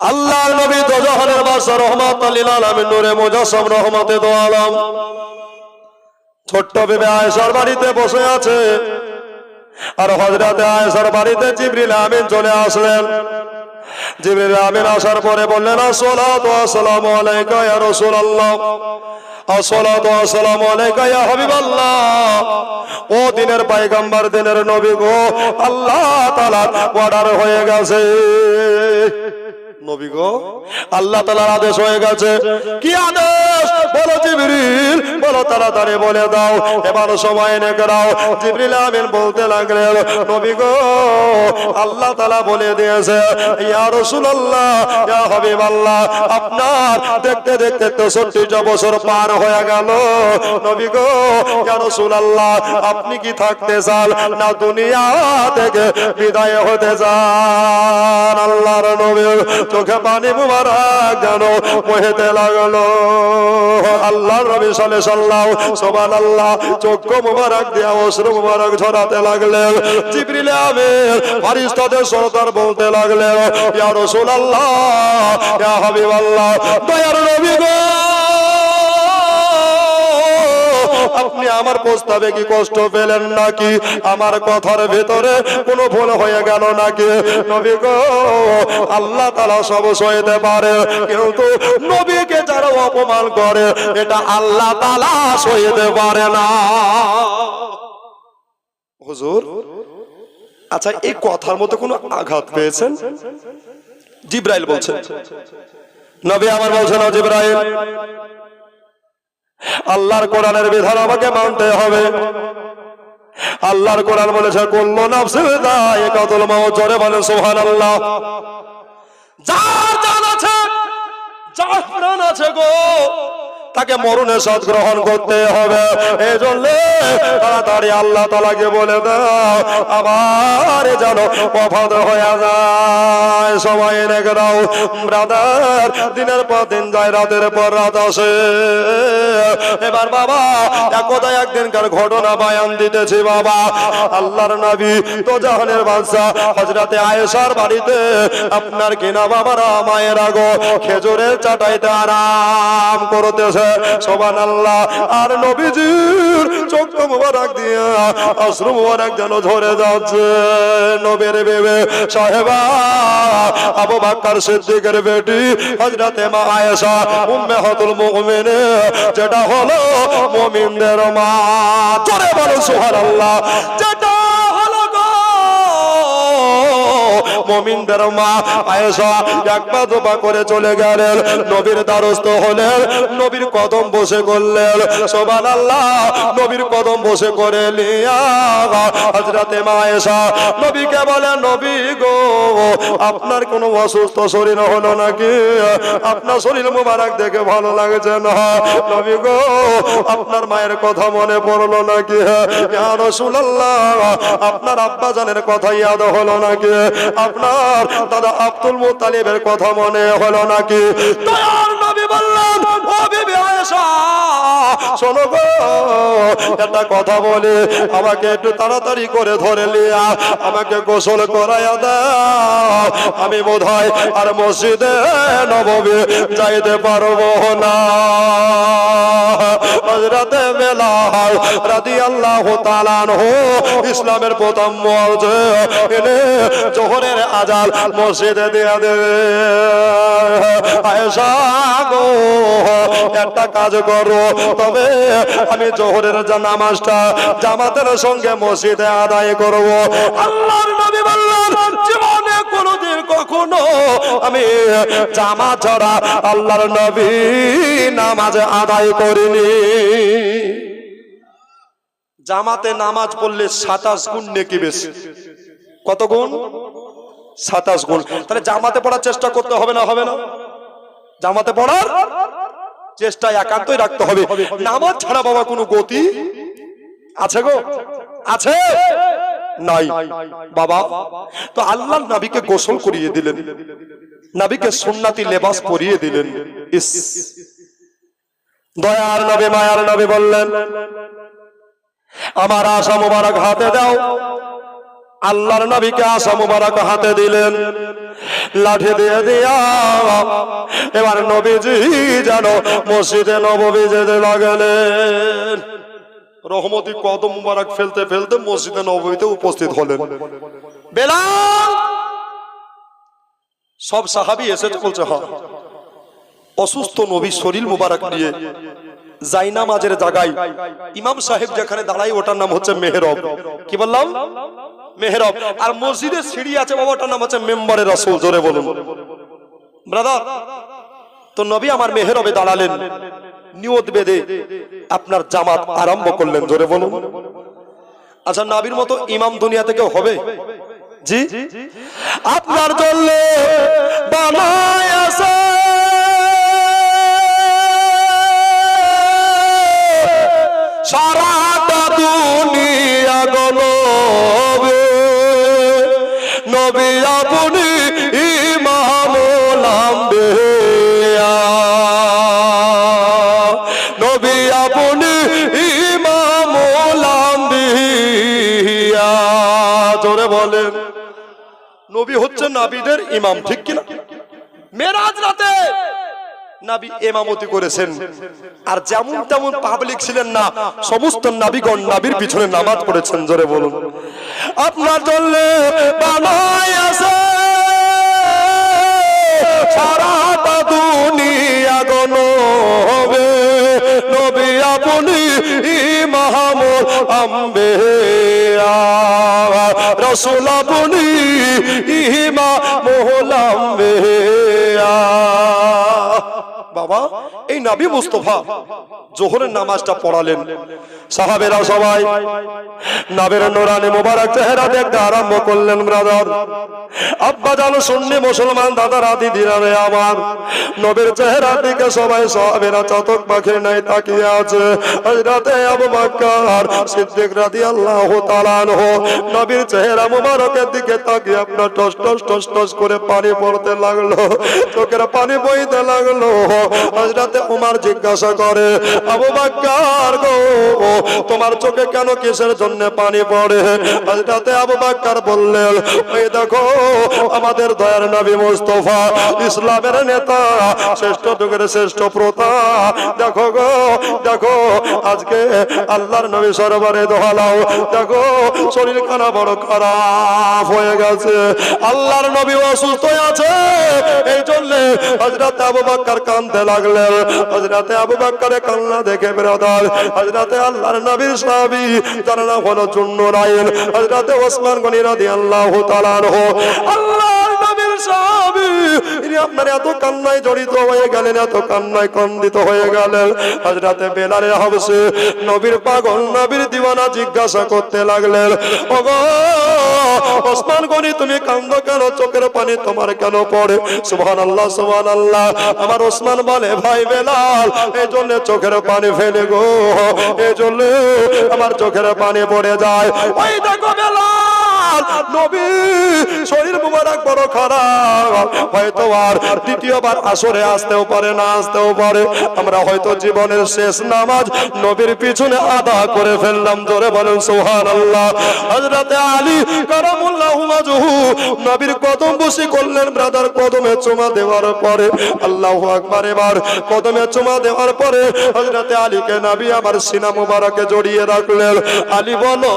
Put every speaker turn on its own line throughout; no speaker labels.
আল্লাহর নবী দোজাহানের বাদশা রহমাতুল লিল আলামিন নূরে মুজাসসাম রহমতে দো আলম ছোট্ট বিবি আয়েশার বাড়িতে বসে আছে। আর হযরতে আয়েশার বাড়িতে জিবরিল আমিন চলে আসলেন। জিবরিল আমিন আসার পরে বললেন, আসসালাতু ওয়াসসালামু আলাইকা ইয়া রাসূলুল্লাহ, আসসালাতু ওয়াসসালামু আলাইকা ইয়া হাবিবাল্লাহ। ও দিনের পয়গম্বর, দিনের নবী গো, আল্লাহ তাআলা অর্ডার হয়ে গেছে। নবী গো, আল্লাহ তাআলার আদেশ হয়ে গেছে। কি আদেশ? বলো জিবরিল, বলো তাড়াতাড়ি বলে দাও, এবার সময় এনে দাও। জিবরিল আমিন বলতে লাগলেন, নবী গো, আল্লাহ তাআলা বলে দিয়েছে, ইয়া রাসূলুল্লাহ, ইয়া হাবিবাল্লাহ, আপনার দেখতে দেখতে 63 বছর পার হয়ে গেল। নবী গো, ইয়া রাসূলুল্লাহ, আপনি কি থাকতে চান না দুনিয়া থেকে বিদায় হতে চান? আল্লাহর নবী চোখে পানি মুবারক যেন বইতে লাগলো। আল্লাহর নবী সাল্লাল্লাহু সুবহানাল্লাহ চোখ মুবারক দিয়ে অশ্রু মুবারক ঝরাতে লাগলেন। জিবরিল আমিন ফেরেশতাদের সরদার বলতে লাগলেন, ইয়া রাসূলুল্লাহ, ইয়া হাবিবাল্লাহ, দয়ার নবী গো, আপনি আমার প্রস্তাবে কি কষ্ট পেলেন নাকি? আমার কথার ভেতরে কোনো ভুল হয়ে গেল নাকি? নবী গো, আল্লাহ তাআলা সব সইতে পারে, কিন্তু নবীকে যারা অপমান করে এটা আল্লাহ তাআলা সইতে পারে না। হুজুর, আচ্ছা এই কথার মধ্যে কোনো আঘাত পেয়েছেন? জিবরাইল বলছেন, নবী আমার বলছেন, ও জিবরাইল, আল্লাহর কোরআনের বিধান আমাকে মানতে হবে। আল্লাহর কোরআন বলেছে, কুল্লু নাফসিন যায়িকাতুল মাউত। জোরে বলেন সুবহানাল্লাহ। যার জান আছে, যার প্রাণ আছে গো, তাকে মরণের স্বাদ গ্রহণ করতে হবে। এই জন্য তাড়াতাড়ি আল্লাহ তাআলাকে বলে দাও, আবার যেন ওফাত হয়ে যায়। সময় এনে দাও ব্রাদার, দিনের পর দিন যায়, রাতের পর রাত আসে। এবার বাবা একদা একদিনকার ঘটনা বয়ান দিতেছি বাবা। আল্লাহর নবী তো জাহানের বাদশা হযরতে আয়েশার বাড়িতে আপনার কিনা বাবারা মায়েরা গো খেজুরের চাটাইতে আরাম করতেছে। সুবহানাল্লাহ। আর নবীজির চোখ মুবারক দিয়া অশ্রু মুবারক যেন ঝরে যাচ্ছে। নবীর বিবি সাহেবা আবু বকর সিদ্দিকের বেটি হযরতে মা আয়েশা উম্মাহাতুল মুমিনিন, যেটা হলো মুমিনদের মা। জোরে বলো সুবহানাল্লাহ। যেটা হলো গো মুমিনদের মা আয়েশা একবার দুবার করে চলে গেলেন, নবীর দ্বারস্থ হলেন, নবীর কদম বসে করলেন। সুবহানাল্লাহ। নবীর কদম বসে করে লিয়া হযরতে মা আয়েশা নবীকে বলেন, নবী গো, আপনার কোনো অসুস্থ শরীর হলো নাকি? আপনার শরীর মুবারক দেখে ভালো লাগছে না। নবী গো, আপনার মায়ের কথা মনে পড়লো নাকি? ইয়া রাসূলুল্লাহ, আপনার আব্বা জানের কথা ইয়াদ হলো নাকি? আপনার দাদা আব্দুল মুত্তালিবের কথা মনে হলো নাকি? দয়ার নবী বললেন, ও বিবি আয়েশা, শোনো গো, একটা কথা বলে আমাকে একটু তাড়াতাড়ি করে ধরে লিয়া আমাকে গোসল করাইয়া দাও। আমি বোধহয় আর মসজিদে নববী যাইতে পারবো না। হযরতে বেলাল রাদিয়াল্লাহু তাআলা আনহু ইসলামের প্রথম মুয়াজ্জিন জোহরের আযান মসজিদে দিয়া দেবে। আয়েশা গো, একটা কাজ করো, তবে আমি জোহরের নামাজটা জামাতের সঙ্গে মসজিদে আদায় করব। আল্লাহর নবী বললেন, জীবনে কোনোদিন কখনো আমি জামাত ছাড়া আল্লাহর নবী নামাজ আদায় করিনি। জামাতে নামাজ পড়লে 27 গুণ নেকি বেশি। কত গুণ? 27 গুণ। তাহলে জামাতে পড়ার চেষ্টা করতে হবে না? হবে না? জামাতে পড়ার চেষ্টা একান্তই রাখতে হবে। নামাজ ছাড়া বাবা কোনো গতি আছে গো? আছে? নাই বাবা। তো আল্লাহর নবীকে গোসল করিয়ে দিলেন, নবীকে সুন্নতি লেবাস পরিয়ে দিলেন। ইস, দয়ার নবী মায়ার নবী বললেন, আমার আশা মোবারক হাতে দাও, আল্লাহর নবীকে আসা মুবারক হাতে দিলেন, লাঠি দিয়ে দিয়া এবার নবীজি যেন মসজিদে নববী যেতে লাগলেন। রহমতি কদম মুবারক ফেলতে ফেলতে মসজিদে নববীতে উপস্থিত হলেন। বেলাল, সব সাহাবী এসেছে, বলছে হ্যাঁ। অসুস্থ নবী শরীর মুবারক নিয়ে জায়নামাজের জায়গায় ইমাম সাহেব যেখানে দাঁড়ায় ওটার নাম হচ্ছে মেহরাব। কি বললাম? মেহরাব। আর মসজিদের সিঁড়ি আছে বাবা, ওটার নাম হচ্ছে মেম্বারে রাসূল। জোরে বলুন ব্রাদার। তো নবী আমার মেহরাবে দাঁড়ালেন, নিয়ত বেঁধে আপনার জামাত আরম্ভ করলেন। জোরে বলুন। আচ্ছা, নবীর মতো ইমাম দুনিয়া থেকে হবে? জি, আপনার জন্য বানায় আছে সারাটা দুনিয়া গো নবী, নবী আপনি ইমামুল আম্বিয়া, নবী আপনি ইমামুল আম্বিয়া। জোরে বলেন। নবী হচ্ছে নবীদের ইমাম, ঠিক কিনা? মেরাজ রাতে নবী ইমামতি করেছেন, আর যেমন তেমন পাবলিক ছিলেন না, সমস্ত নবীগণ নবীর পিছনে নামাজ পড়েছেন। জোরে বলুন। আপনার জন্য বানায় আছে সারাটা দুনিয়া গো নবী, নবী আপনি ইমামুল আম্বিয়া, রাসূল আপনি ইমামুল আম্বিয়া। বাবা, এই নবী মুস্তাফা জোহরের নামাজটা পড়ালেন, সাহাবেরা সবাই নবীর নূরানি মুবারক চেহারা দেখতে আরম্ভ করলেন। ব্রাদার, আব্বা জানো, সুন্নি মুসলমান দাদারা দিদিরা রে আমার, নবীর চেহারার দিকে সবাই সাহাবেরা চতক পাখির নাই তাকিয়ে আছে। হযরতে আবু বকর সিদ্দিক রাদিয়াল্লাহু তাআলা আনহু নবীর চেহারা মুবারকের দিকে তাকিয়ে আপনার টস টস টস টস করে পানি পড়তে লাগলো, চোখের পানি বইতে লাগলো। হযরতে ওমর জিজ্ঞাসা করে, আবু বকর গো, তোমার চোখে কেন, কিসের জন্য পানি পড়ে? হযরতে আবু বকর বললেন, এই দেখো আমাদের দয়ার নবী মুস্তাফা, ইসলামের নেতা, শ্রেষ্ঠ যুগের শ্রেষ্ঠ প্রতা, দেখো গো, দেখো আজকে আল্লাহর নবী সরবরে দোহালাও, দেখো শরীর খানা বড় খারাপ হয়ে গেছে, আল্লাহর নবী অসুস্থ আছে। এই জন্য হযরত আবু বকর কাঁদতে লাগলেন। হযরতে আবু বকরের কান্না দেখে ব্রাদার, হযরতে আল্লাহর নবীর সাহাবী যার নাম হলো যুন্নুরাইন, হযরতে ওসমান গনি রাদিয়াল্লাহু তাআলা আনহু, আল্লাহর নবীর সাহাবী, ইনি আপনার এত কান্নায় জড়িত হয়ে গেলেন, এত কান্নায় কন্দিত হয়ে গেলেন। হযরতে বেলাল হাবশী নবীর পাগল, নবীর দিওয়ানা জিজ্ঞাসা করতে লাগলেন, ওগো ওসমান গনি, তুমি কান্দো কেন? চোখের পানি তোমার কেন পড়ে? সুবহানাল্লাহ, সুবহানাল্লাহ। আমার ওসমান বলে, ভাই বেলাল, এই জন্য চোখের পানি ফেলে গো, এই জন্য আমার চোখের পানি পড়ে যায়। ওই দেখো বেলাল, নবী শরীর মুবারক বড় খারাপ, হয়তো আর দ্বিতীয়বার আসরে আসতেও পারে, না আসতেও পারে। আমরা হয়তো জীবনের শেষ নামাজ নবীর পিছনে আদা করে ফেললাম। জোরে বলেন সুবহানাল্লাহ। হযরতে আলী কারামুল্লাহু ওয়াজহু নবীর কদম বসি করলেন। ব্রাদার, কদমে চুমা দেওয়ার পরে, আল্লাহু আকবার, এবার কদমে চুমা দেওয়ার পরে হযরতে আলীকে নবী আমার সিনা মুবারকে জড়িয়ে রাখলেন। আলী বলো,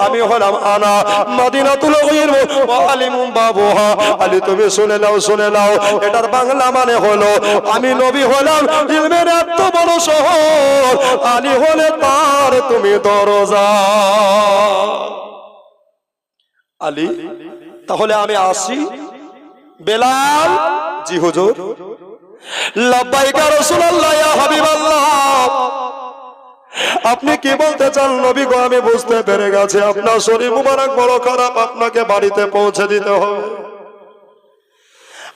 আমি হলাম আনা মদিনাতুল ইলম ওয়া আলিমুম বাবুহা। আলী তুমি শুনে নাও, শুনে নাও, এটার বাংলা মানে হলো, আমি নবী হলাম ইলমের এত বড় শহর, আলী হলে তার তুমি দরজা। আলী, তাহলে আমি আসি? বেলাল, জি হুজুর। লাব্বাইক ইয়া রাসূলুল্লাহ, ইয়া হাবিবাল্লাহ, আপনি কি বলতে চান? নবী গো, আমি বুঝতে পেরে গেছি আপনার শরীর মুবারক বড় খারাপ, আপনাকে বাড়িতে পৌঁছে দিতে হবে।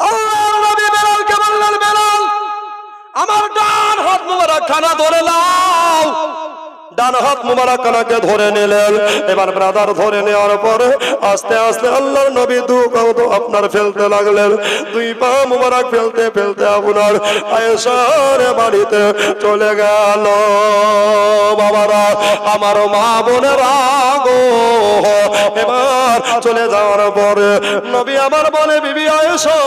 আল্লাহর নবী বেলালকে বললেন, বেলাল আমার ডান হাত মুবারক খানা ধরে নাও, ডান হাত মুবারাকানাকে ধরে নিলেন। এবার ব্রাদার ধরে নেওয়ার পরে আস্তে আস্তে আল্লাহর নবী দু কদম আপনার ফেলতে লাগলেন। দুই পা মুবারক ফেলতে ফেলতে আপনার আয়েশার বাড়িতে চলে গেল। বাবারা, আমার মা বোনেরা গো, এবার চলে যাওয়ার পরে নবী আমার বলে, বিবি আয়েশা,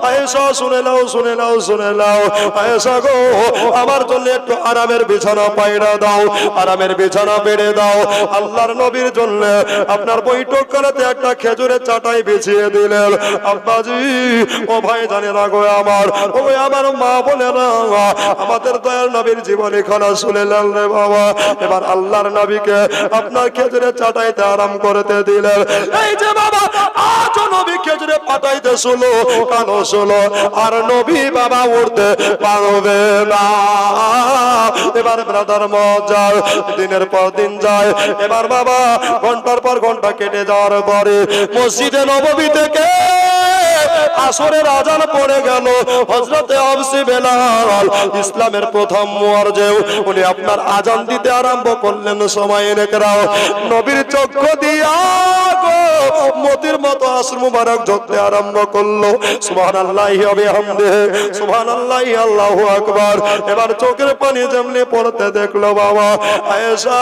আয়েশা শুনে নাও, শুনে নাও, শুনে নাও, আয়েশা গো, আমার জন্য একটু আরামের বিছানা পায়রা দাও, আরামের বিছানা বেড়ে দাও। আল্লাহর নবীর জন্য আপনার বৈঠক করাতে একটা খেজুরের চাটাই বিছিয়ে দিলেন। আব্বাজি, ও ভাই জানে না গো আমার, ও আমার মা বলে না, আমাদের দয়াল নবীর জীবনী খানা শুনলেন রে বাবা। এবার আল্লাহর নবীকে আপনার খেজুরের চাটাইতে আরাম করতে দিলেন। এই যে বাবা, আজ নবী খেজুরে পাঠাইতে শুলো, কানো শুলো, আর নবী বাবা উঠতে পারবে না। এবার ব্রাদার মজার দিনের পর দিন যায়। এবার বাবা ঘন্টার পর ঘন্টা কেটে যাওয়ার পরে মসজিদে নববী থেকে আসরের আজান পড়ে গেল। হযরতে আবসি বেলাল, ইসলামের প্রথম মুয়াজ্জিন, উনি আপনার আজান দিতে আরম্ভ করলেন। সময় নেকরাও নবীর চক্ষু দিয়া গো মতির মতো আসর মুবারক ঝরতে আরম্ভ করলো। সুবহানাল্লাহি ওয়া বিহামদিহি, সুবহানাল্লাহি, আল্লাহু আকবার। এবার চোখের পানি যেমনি পড়তে দেখলো বাবা আয়েশা,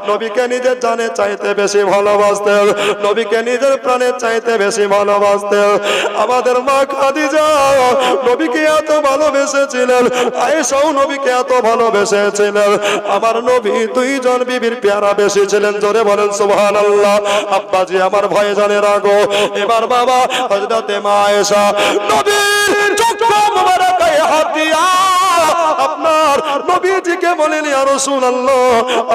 নবীকে নিজের জানে চাইতে বেশি ভালোবাসতেন, নবীকে নিজের প্রাণের চাইতে বেশি ভালোবাসতেন। আমাদের মা খাদিজা নবীকে এত ভালোবেসেছিলেন, আয়েশাও নবীকে এত ভালোবেসেছিলেন। আমার নবী দুইজন বিবির পেয়ারা বেশি ছিলেন। জোরে বলেন সুবহানাল্লাহ। আব্বাজি আমার ভয়ে জানে রাগো। এবার বাবা হযরতে মা আয়েশা নবীর চক্ষু মুবারকায় হাত দিয়া আপনার নবীজিকে বলেন, ইয়া রাসূলুল্লাহ,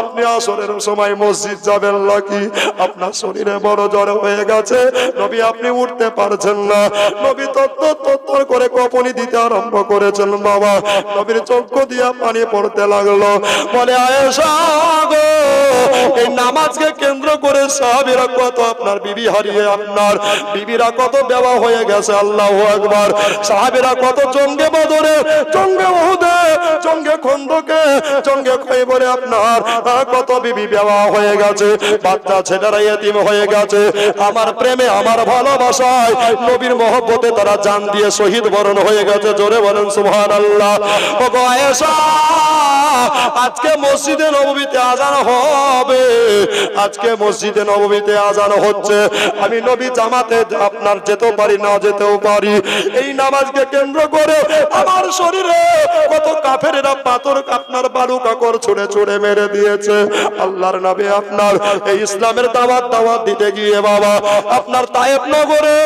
আপনি আসরের সময় মসজিদ যাবেন নাকি? আপনার শরীরে বড় জ্বর হয়ে গেছে, নবী আপনি উঠতে পারছেন না। নবী তত্তর করে কপনি দিতে আরম্ভ করেছেন। বাবা নবীর চক্ষু দিয়া পানি পড়তে লাগলো। বলে আয়েশা গো, এই নামাজকে কেন্দ্র করে সাহাবীরা কত আপনার বিবি হারিয়ে, আপনার বিবিরা কত বেওয়া হয়ে গেছে। আল্লাহু আকবার। সাহাবীরা কত জঙ্গে বদরে, জঙ্গে উহুদে, জঙ্গে খন্দকে, জঙ্গে খৈবরে আপনার কত বিবি বেওয়া হয়ে গেছে, বাচ্চা ছেলেরা ইতিম হয়ে গেছে। আমার প্রেমে, আমার ভালোবাসায়, নবীর মহব্বতে তারা জান দিয়ে শহীদ বরণ হয়ে গেছে। জোরে বলেন সুবহানাল্লাহ। ও গো আয়েশা, আজকে মসজিদে নববীতে আজান হবে, আজকে মসজিদে নববীতে আজান হচ্ছে। আমি নবী জামাতে আপনার যেতেও পারি, না যেতেও পারি। এই নামাজকে কেন্দ্র করে আমার শরীরে কত কাফেরেরা পাথর আপনার বালু কাকর ছুঁড়ে ছুঁড়ে মেরে দিয়েছে। আল্লাহর নবী আপনার এই ইসলামের দাওয়াত দিতে গিয়ে বাবা আপনার তায়েফ নগরে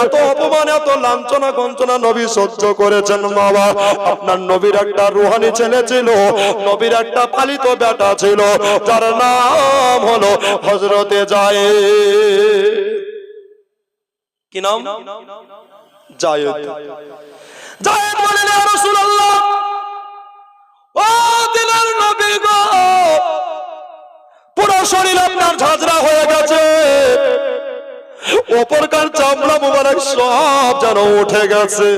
এত অপমান, এত লাঞ্ছনা গঞ্জনা নবী সহ্য করেছেন। বাবা আপনার নবীর একটা রুহানি ছেলে ছিল, নবীর একটা পালিত বেটা ছিল, যার নাম হলো হযরতে যায়েদ। কি নাম? যায়েদ। যায়েদ বলেন, ইয়া রাসূলুল্লাহ, ও দিনের নবী গো, পুরো শরীর আপনার ঝাঁঝরা হয়ে গেছে, উপরকার চামড়া মুবারক সব যেন উঠে গেছে।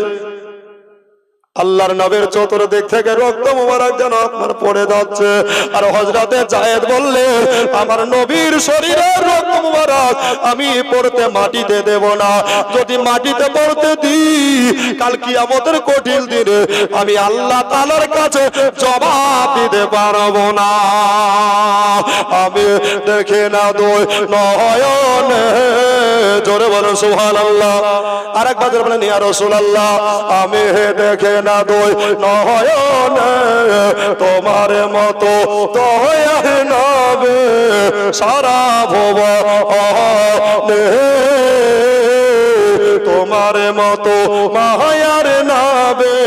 আল্লাহর নবীর চতুর্দিক থেকে রক্ত মুবারক যেন আপনার পড়ে যাচ্ছে। আর হযরতে যায়েদ বললেন, আমার নবীর শরীরের রক্ত মুবারক আমি পড়তে মাটিতে দেব না। যদি মাটিতে পড়তে দিই, কাল কিয়ামতের কঠিন দিনে আমি আল্লাহ তাআলার কাছে জবাব দিতে পারবো না। আমি দেখে না দুই নয়নে, জোরে বলেন সুবহানাল্লাহ। আরেকবার জোরে বলেন, ইয়া রাসূলুল্লাহ, আমি দেখে না দুই নয়নে তোমার মতো দয়ার নবী সারা ভুবনে, তোমার মতো মায়ার নবী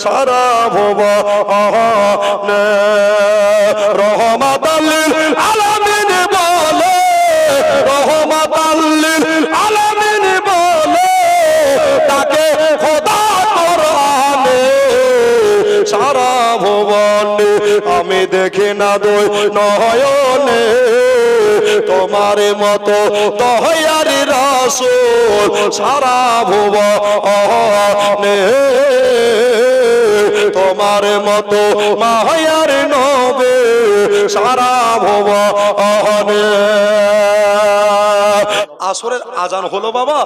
সারা ভুবনে। রহমাতাল লিল আলামিন বলে, রহমাতাল লিল আলামিন বলে তাকে খোদা কোরআনে সারা ভুবনে। আমি দেখি না দুই নয়নে তোমার মতো দয়ার রাসূল সারা ভুবনে, তোমার মতো মায়ার নবী সারা ভুবনে। আসরের আজান হলো বাবা,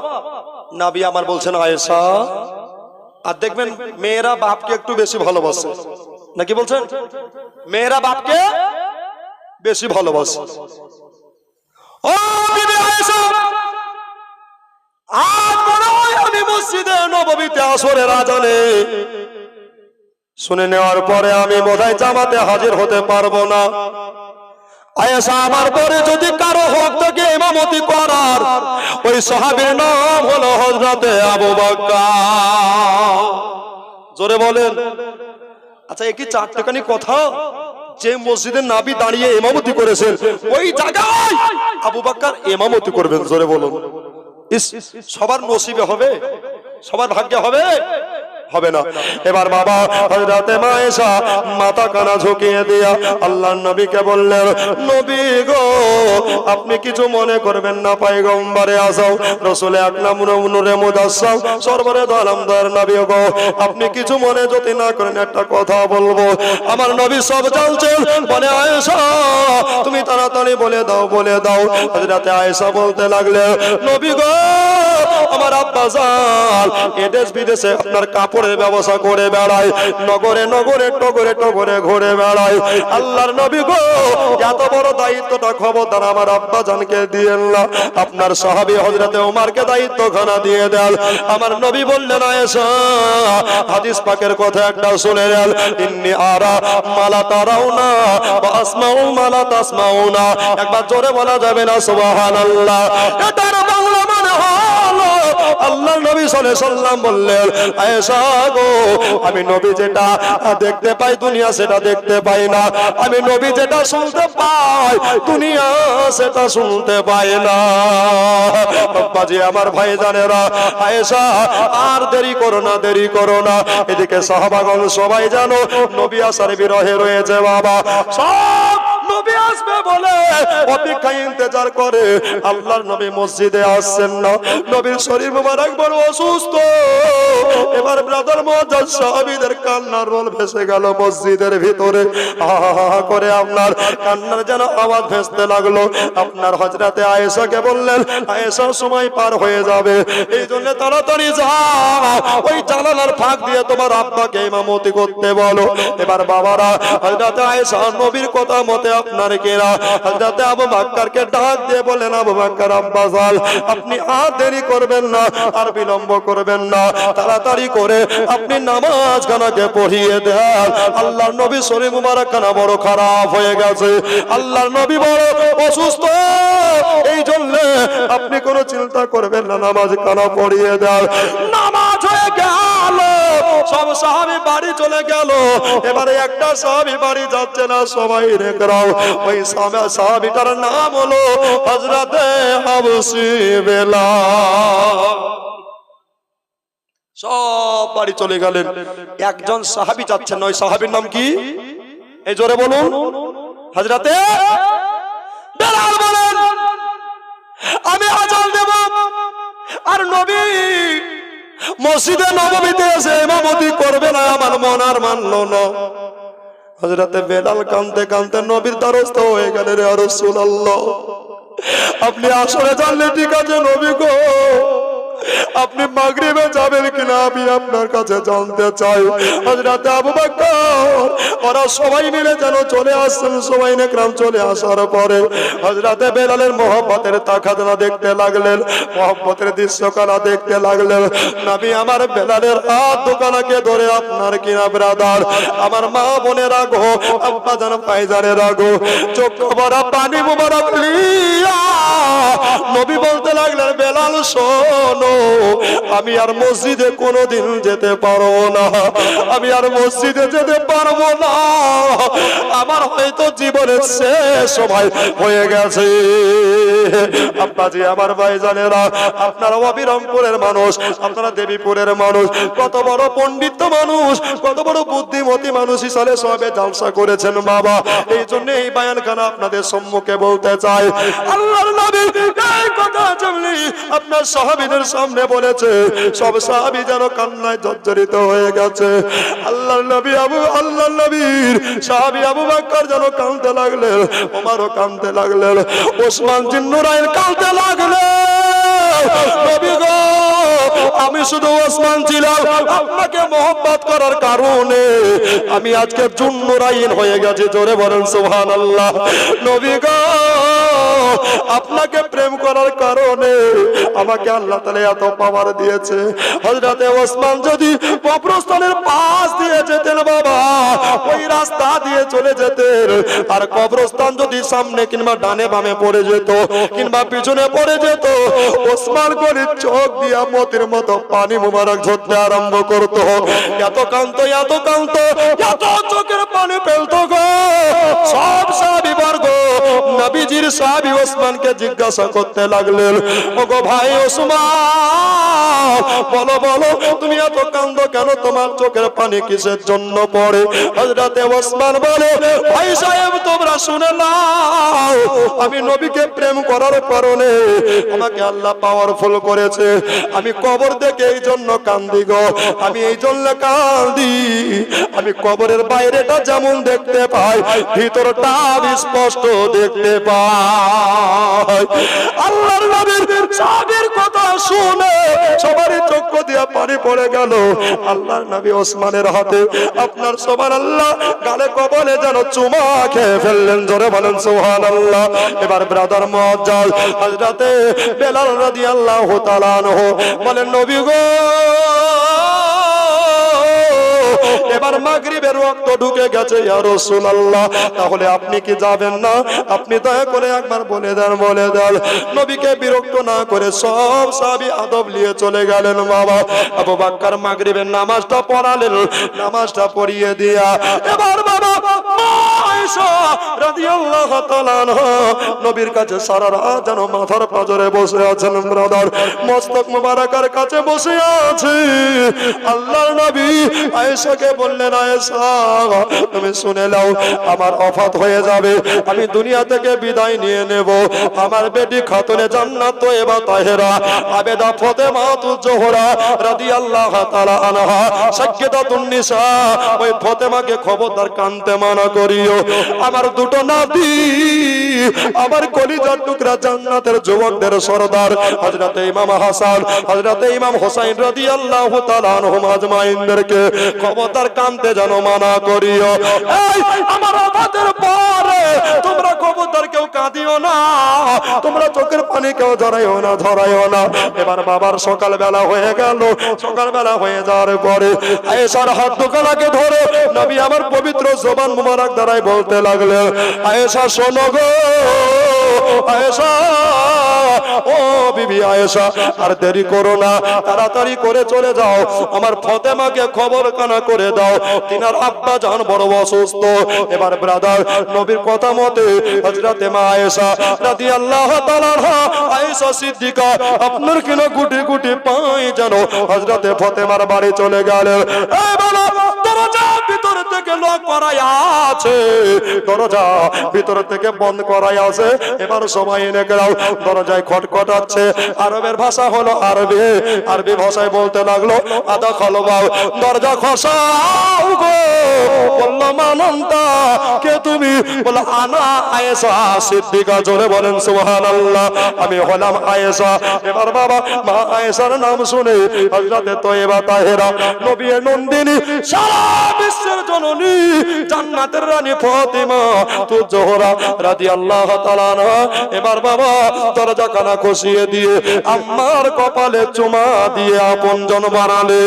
নবী আমার বলছেন আয়েশা, আর দেখবেন মেয়েরা বাপকে একটু বেশি ভালোবাসে নাকি বলছেন? মেয়েরা বাপকে বেশি ভালোবাসে। ও বিবি আয়েশা, আজ মনে হয় আমি মসজিদে নববীতে আসরের আজানে শুনে নেওয়ার পরে আমি বোধহয় জামাতে হাজির হতে পারবো না। আয়েশা, আমার পরে যদি কারো হক থেকে ইমামতি করার, ওই সাহাবীর নাম হলো হযরতে আবু বকর। জোরে বলেন। আচ্ছা, একই চারটেখানি কথা, যে মসজিদে নবী দাঁড়িয়ে ইমামতি করেছেন ওই জায়গায় আবু বকর ইমামতি করবেন। জোরে বলুন। সবার নসিবে হবে? সবার ভাগ্যে হবে? হবে না। এবার বাবা হযরতে আয়েশা মাথা কানা ঝুঁকিয়ে দিয়া আল্লাহর নবীকে বললেন, নবী গো, আপনি কিছু মনে করবেন না, পয়গম্বরে আযম রাসূল আকরাম নূরে মুজাসসাম সরবরে আলমদার নবী গো, আপনি কিছু মনে যদি না করেন একটা কথা বলবো। আমার নবী সব জানছেন, বলে আয়েশা তুমি তাড়াতাড়ি বলে দাও, বলে দাও। হযরতে আয়েশা বলতে লাগলেন, নবী গো, আমার আব্বা জান এদেশ বিদেশে আপনার কাপড়ের ব্যবসা করে বেড়ায়, নগরে নগরে টগরে টগরে ঘুরে বেড়ায়। আল্লাহর নবী গো, এত বড় দায়িত্বটা খবরদার আমার আব্বা জানকে দিয়েন না, আপনার সাহাবী হযরতে ওমরকে দায়িত্বখানা দিয়ে দেন। আমার নবী বললেন, আয়েশা হাদিস পাকের কথা একটা শুনে নেন, ইন্নী আরা মালা তারাউনা ওয়া আসমাউ মালা তাসমাউনা। একবার জোরে বলা যাবে না সুবহানাল্লাহ? এটার বাংলা মানে হলো আল্লাহর নবী সাল্লাল্লাহু আলাইহি সাল্লাম বললেন, আয়েশা গো, আমি নবী যেটা দেখতে পাই দুনিয়া সেটা দেখতে পাই না, আমি নবী যেটা শুনতে পাই দুনিয়া সেটা শুনতে পাই না। বাবাজি আমার ভাইজানেরা, আয়েশা আর দেরি করো না, দেরি করো না। এদিকে সাহাবাগণ সবাই জানো নবী আসার বিরহে রয়েছে বাবা, সব নবী আসবে বলে অপেক্ষায় ইন্তজার করে। আল্লাহর নবী মসজিদে আসছেন না, নবীর শরীর মুবারক বড় অসুস্থ। এবার ব্রাদার মুআজ্জাজ সাহাবীদের কান্নার রোল ভেসে গেল মসজিদের ভিতরে, আহা করে আপনার কান্নার যেন আওয়াজ ভেসতে লাগলো। আপনার হযরতে আয়েশাকে বললেন, আয়েশার সময় পার হয়ে যাবে, এই জন্য তাড়াতাড়ি যাও, ওই জানালার ফাঁক দিয়ে তোমার আব্বাকে ইমামতি করতে বলো। এবার বাবারা হযরতে আয়েশা নবীর কথা মতে আপনার কেরা হযরতে আবু বকরকে ডাক দিয়ে বলেন, আবু বকর আব্বা জান, আপনি আর দেরি করবেন না, আর বিলম্ব করবেন না, তাড়াতাড়ি করে আপনি নামাজ খানাকে পড়িয়ে দেন। আল্লাহর নবী শরীর মুবারক খানা বড় খারাপ হয়ে গেছে, আল্লাহর নবী বড় অসুস্থ, এই জন্য আপনি কোনো চিন্তা করবেন না, নামাজ খানা পড়িয়ে দেন। নামাজ হয়ে গেল, সব সাহাবী বাড়ি চলে গেল। এবারে একটা সাহাবী বাড়ি যাচ্ছে না, সবাই রেখরাও। ওই সাহাবীটার নাম হলো হযরতে হাবশী বেলাল। সব বাড়ি চলে গেলেন, একজন সাহাবী যাচ্ছেন না। ওই সাহাবীর নাম কি? এই জোরে বলুন। হযরতে বেলাল বলেন, আমি আজান দেব, আর নবী মসজিদে নববীতে এসে ইমামতি করবে না, আমার মন আর মানলো না। হযরতে বেলাল কাঁদতে কাঁদতে নবীর দ্বারস্থ হয়ে গেলেন, ইয়া রাসূলুল্লাহ, আপনি আসরে জানলে ঠিক আছে, নবী গো, আপনি মাগরিবে যাবেন কিনা আমি আপনার কাছে জানতে চাই। হযরতে আবু বকর ওরা সবাই মিলে যেন চলে আসছেন, সবাই নেকরাম চলে আসার পরে হযরতে বেলালের মহব্বতের তাকাদনা দেখতে লাগলেন, মহব্বতের দৃশ্যকলা দেখতে লাগলেন। নবী আমার বেলালের হাত দোকানাকে ধরে, আপনার কিনা ব্রাদার, আমার মা বোনেরা গো, আব্বা জান ভাইজানেরা গো, চোখ ভরা পানি মুবারক লিয়া নবী বলতে লাগলেন, বেলাল শোনো, আমি আর মসজিদে কোনোদিন যেতে পারবো না, আমি আর মসজিদে যেতে পারবো না, আমার হয়তো জীবনের শেষ সময় হয়ে গেছে। আব্বাজি আমার ভাইজানেরা, আপনারা অবিরামপুরের মানুষ, আপনারা দেবীপুরের মানুষ, কত বড় পণ্ডিত মানুষ, কত বড় বুদ্ধিমতী মানুষ হিসাবে সবে জলসা করেছেন বাবা, এই জন্য এই বায়ানখানা আপনাদের সম্মুখে বলতে চাই। আল্লাহর নবী এই কথা জানলি আপনার সাহাবীদের সামনে বলেছে সব সাহাবী যেন কান্নায় জর্জরিত হয়ে গেছে। আল্লাহর নবীর সাহাবী আবু বকর যেন কাঁদতে লাগলেন, ওমরও কাঁদতে লাগলেন, ওসমান জিন্নুরাইন কাঁদতে লাগলেন। নবী গো, আমি শুধু ওসমান ছিলাম, আপনাকে মহব্বত করার কারণে আমি আজকে জুন্নুরাইন হয়ে গেছি। জোরে বলেন সুবহানাল্লাহ। নবী গো, আপনাকে প্রেম করার কারণে আমাকে আল্লাহ তাআলা এত পাওয়ার দিয়েছে। হযরতে ওসমান যদি কবরস্থানের পাশ দিয়ে যেতেন বাবা, ওই রাস্তা দিয়ে চলে যেতেন, আর কবরস্থান যদি সামনে কিংবা ডানে বামে পড়ে যেত কিংবা পিছনে পড়ে যেত, ওসমান গনির চোখ দিয়া মতির মতো পানি মুবারক ঝরতে আরম্ভ করতো। এত কান্ত এত চোখের পানি ফেলতো গো। সব সাহাবী বর্গ নবীজির সাহাবী ওসমানকে জিজ্ঞাসা করতে লাগলেন, ওগো ভাই ওসমান, বলো বলো তুমি এত কান্দো কেন? তোমার চোখের পানি কিসের জন্য পড়ে? হযরতে ওসমান বলে, ভাই সাহেব তোমরা শুনে নাও, আমি নবীকে প্রেম করার কারণে আমাকে আল্লাহ পাওয়ারফুল করেছে। আমি কবর দেখে এই জন্য কান্দি গো। আমি এই জন্য কান্দি, আমি কবরের বাইরেটা যেমন দেখতে পাই, ভিতরটা স্পষ্ট দেখতে পাই। আল্লাহর নবীর সাহাবীর কথা শুনে সবারই চক্ষু দিয়ে পানি পড়ে গেল। আল্লাহর নবী ওসমানের হাতে আপনার সুবহানাল্লাহ গালে কবলে যেন চুমা খেয়ে ফেললেন। জোরে বলেন সুবহানাল্লাহ। এবার ব্রাদার মুআজ্জাজ হযরতে বেলাল রাদিয়াল্লাহু তাআলা আনহু বলেন, নবী গো, এবার মাগরিবের ওয়াক্ত ঢুকে গেছে ইয়া রাসূলুল্লাহ, তাহলে আপনি কি যাবেন না? আপনি দয়া করে একবার বলে দেন। নবীকে বিরক্ত না করে সব সাহাবী আদব নিয়ে চলে গেলেন। বাবা আবু বকর মাগরিবের নামাজটা পড়ালেন, নামাজটা পড়িয়ে দিয়া এবার বাবা আয়েশা রাদিয়াল্লাহু তাআলা আনহা নবীর কাছে সারা রাত যেন মাথার পাঁজরে বসে আছেন। ব্রাদার মস্তক মুবারকের কাছে বসে আছে। আল্লাহর নবী আয়েশাকে বললেন, আয়েশা তুমি শুনে নাও, আমার ওফাত হয়ে যাবে, আমি দুনিয়া থেকে বিদায় নিয়ে নেব। আমার বেটি খাতুনে জান্নাত তয়্যিবা তাহেরা আবেদা ফাতেমাতুজ জোহরা রাদিয়াল্লাহু তাআলা আনহা সাইয়্যিদাতুন নিসা, ওই ফাতেমাকে খবরদার কানতে মানা করিও। আমার দুটো নাতি, আমার কলিজার টুকরা জান্নাতের যুবকদের সরদার হযরতে ইমাম হাসান, হযরতে ইমাম হোসেন রাদিয়াল্লাহু তাআলা আনহুম আজমাইনদেরকে খবরদার কানতে যেন মানা করিও। এই আমার ওফাতের পরে তোমরা খবরদার কেউ কাঁদিও না, তোমরা চোখের পানি কেউ ঝরাইও না। এবার বাবার সকালবেলা হয়ে গেল। সকালবেলা হয়ে যাওয়ার পরে আয়েশার হাত দুখানাকে ধরে নবী আমার পবিত্র জবান মুবারক দ্বারাই বলতে লাগলেন, আয়েশা শোনো গো, আয়েশা ও বিবি আয়েশা, আর দেরি করো না, তাড়াতাড়ি করে চলে যাও, আমার ফাতেমাকে খবর কানা করে দাও, তিনার আব্বা জান বড় অসুস্থ। এবার ব্রাদার নবীর কথা মতে হযরতে মা আয়েশা রাদিয়াল্লাহু তাআলা আনহা, আয়েশা সিদ্দিকা আপনার কিনা গুটি গুটি পায় যেন হযরতে ফাতেমার বাড়ি চলে গেলেন। এই বাবা, দরজা ভিতর থেকে লক করাই আছে, দরজা ভিতর থেকে বন্ধ করাই আছে। এবার সবাই এনে গেলাও, দরজায় খটখটাচ্ছে। আরবের ভাষা হলো আরবি ভাষায় বলতে লাগলো, আদা খলবাও, দরজা খসাও গো। বললো মানন্তা, কে তুমি? বললো আনা আয়েশা সিদ্দিকা। জোরে বলেন সুবহানাল্লাহ। আমি হলাম আয়েশা। এবার বাবা মা আয়েশার নাম শুনে হযরতে তয়্যিবা তাহেরা নবীর নন্দিনী, সারা বিশ্বের জননী, জান্নাতের রানী ফাতেমা তো জোহরা রাদিয়াল্লাহু তাআলা আনহা এবার বাবা দরজা কানা খসিয়ে দিয়ে আম্মার কপালে চুমা দিয়ে আপনজন বানালে।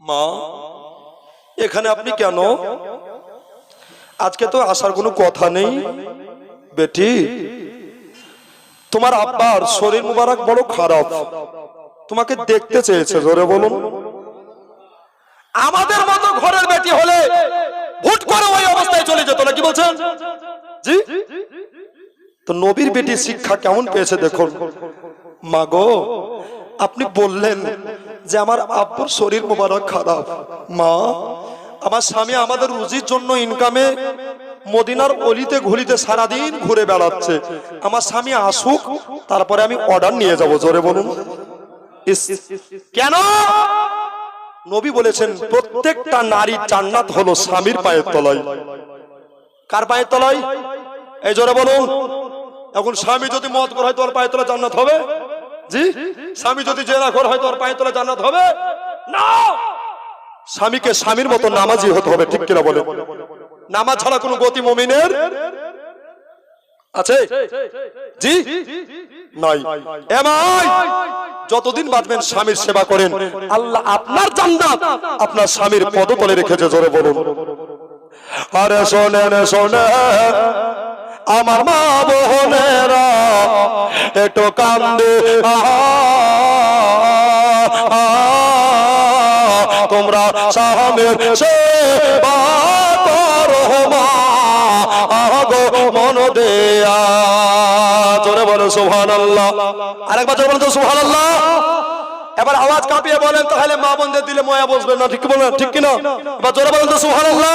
মা, এখানে আপনি কেন? আজকে তো আসার কোনো কথা নেই। বেটি, তোমার আব্বার শরীর মুবারক বড় খারাপ, তোমাকে দেখতে চেয়েছে। জোরে বলুন। আমাদের মতো ঘরের বেটি হলে হুট করে ওই অবস্থায় চলে যেত না, কি বলছেন? জি, তো নবীর বেটি শিক্ষা কেমন পেয়েছে দেখুন। মা গো, আপনি বললেন যে আমার আব্বুর শরীর মুবারক খারাপ। মা, আমার স্বামী আমাদের রুজির জন্য ইনকামে মদিনার অলিতে গলিতে সারাদিন ঘুরে বেড়াচ্ছে, আমার স্বামী আসুক তারপরে আমি অর্ডার নিয়ে যাব। জোরে বলুন কেন? নবী বলেছেন প্রত্যেকটা নারীর জান্নাত হলো স্বামীর পায়ের তলায়। কার পায়ের তলায়? এই জোরে বলুন। এখন স্বামী যদি মদ করে হয় তোর পায়ের তলায় জান্নাত হবে? জি। স্বামী যদি জেনা করে হয় তোর পায়ের তলায় জান্নাত হবে না। স্বামীকে স্বামীর মতো নামাজি হতে হবে, ঠিক কিনা বলে? নামাজ ছাড়া কোনো গতি মুমিনের আছে? জি নাই। এমাই যতদিন বাঁচবেন স্বামীর সেবা করেন, আল্লাহ আপনার জান্নাত আপনার স্বামীর পদতলে রেখেছে। জোরে বলুন। আরে শোনেন শোনেন আমার মা বোনেরা একটু কান্দে, তোমরা স্বামীর সেবা করো মা গো মন দেয়া। জোরে বলো সুবহানাল্লাহ। আরেকবার জোরে বলো তো সুবহানাল্লাহ। এবার আওয়াজ কাঁপিয়ে বলেন, তাহলে মা বোনদের দিলে ময়া বসবে না, ঠিক বলেন? ঠিক কিনা? এবার জোরে বলেন তো সুবহানাল্লাহ।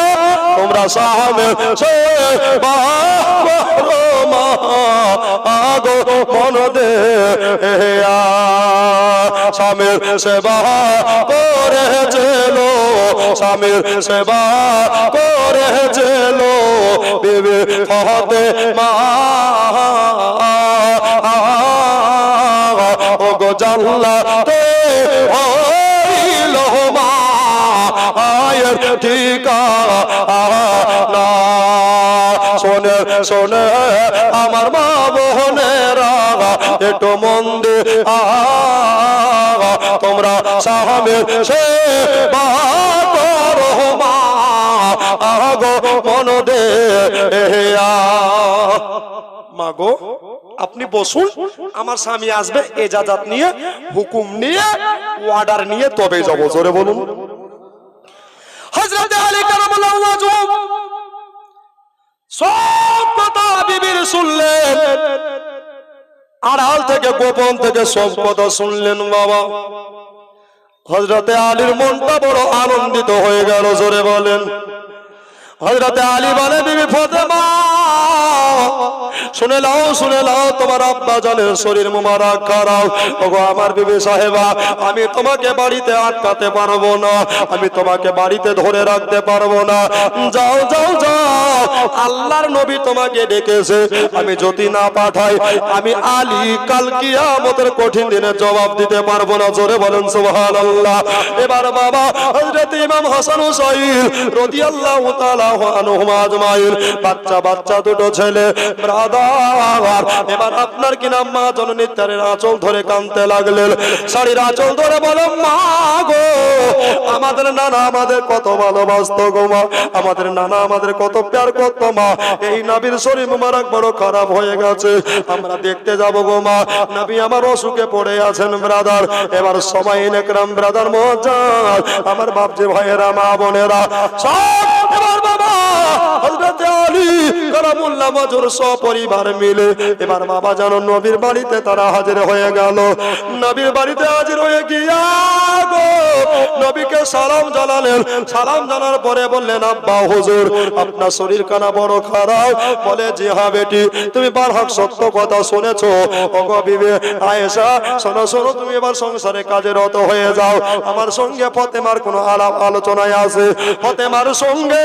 তোমরা স্বামীর সেবা করো মা গো মন দেয়া। স্বামীর সেবা করেছিল, স্বামীর সেবা করেছিল বিবি ফাতেমা ও গো জান্নাতে হইল মা আয়ের ঠিকানা। শোনে শোনে আমার মা বোনেরা একটু মন দিয়ে তোমরা স্বামীর সেবা করো মা গো মন দেয়া। মা গো আপনি বসুন, আমার স্বামী আসবে এজাজত নিয়ে, হুকুম নিয়ে, অর্ডার নিয়ে তবে যাব। জোরে বলুন। হযরত আলী কারামাল্লাহু ওয়াজহু সব কথা বিবির শুনলেন, আড়াল থেকে গোপন থেকে সব কথা শুনলেন। বাবা হযরতে আলীর মনটা বড় আনন্দিত হয়ে গেল। জোরে বলেন। হযরতে আলী বলে, বিবি ফাতেমা শুনে নাও তোমার আব্বা জানের শরীর মোবারক খারাপ। ওগো আমার বিবি সাহেবা, আমি তোমাকে বাড়িতে আটকাতে পারবো না, আমি তোমাকে বাড়িতে ধরে রাখতে পারবো না। যাও যাও যাও, আল্লাহর নবী তোমাকে ডেকেছে, আমি যদি না পাঠাই আমি আলী কাল কিয়ামতের কঠিন দিনে জবাব দিতে পারবো না। জোরে বলেন সুবহানাল্লাহ। এবার বাবা হযরত ইমাম হাসান হুসাইন রাদিয়াল্লাহু তাআলা আনহুমা আজমাইন, বাচ্চা বাচ্চা দুটো ছেলে ব্রাদার। এবার আপনার কি নাম মা জননী তার আঁচল ধরে কাঁদতে লাগলেন, শাড়ির আঁচল ধরে বলে, মা গো আমাদের নানা আমাদের কত ভালোবাসতো গো মা, আমাদের নানা আমাদের কত প্যার করতো মা। এই নবীর শরীর মুবারক বড় খারাপ হয়ে গেছে, আমরা দেখতে যাব গো মা। নবী আমার অসুখে পড়ে আছেন ব্রাদার। এবার সময় নেকরাম ব্রাদার মজার আমার বাপজি ভাইয়েরা মা বোনেরা সব এবার বাবা হযরত আলী কারামুল্লাহ ওয়াজহুর সপরিবার মিলে এবার বাবা জানো নবীর বাড়িতে তারা হাজির হয়ে গেল। নবীর বাড়িতে হাজির হয়ে গিয়া গো নবীকে সালাম জানালেন। সালাম জানার পরে বললেন, আব্বা হুজুর আপনার শরীর কানা বড় খারাপ। বলে, জি হ্যাঁ বেটি, তুমি বারহাক সত্য কথা শুনেছো। ওগো বিবি আয়েশা শোনো শোনো, তুমি এবার সংসারে কাজে রত হয়ে যাও। আমার সঙ্গে ফাতেমার কোনো আলাপ আলোচনায় আছে, ফাতেমার সঙ্গে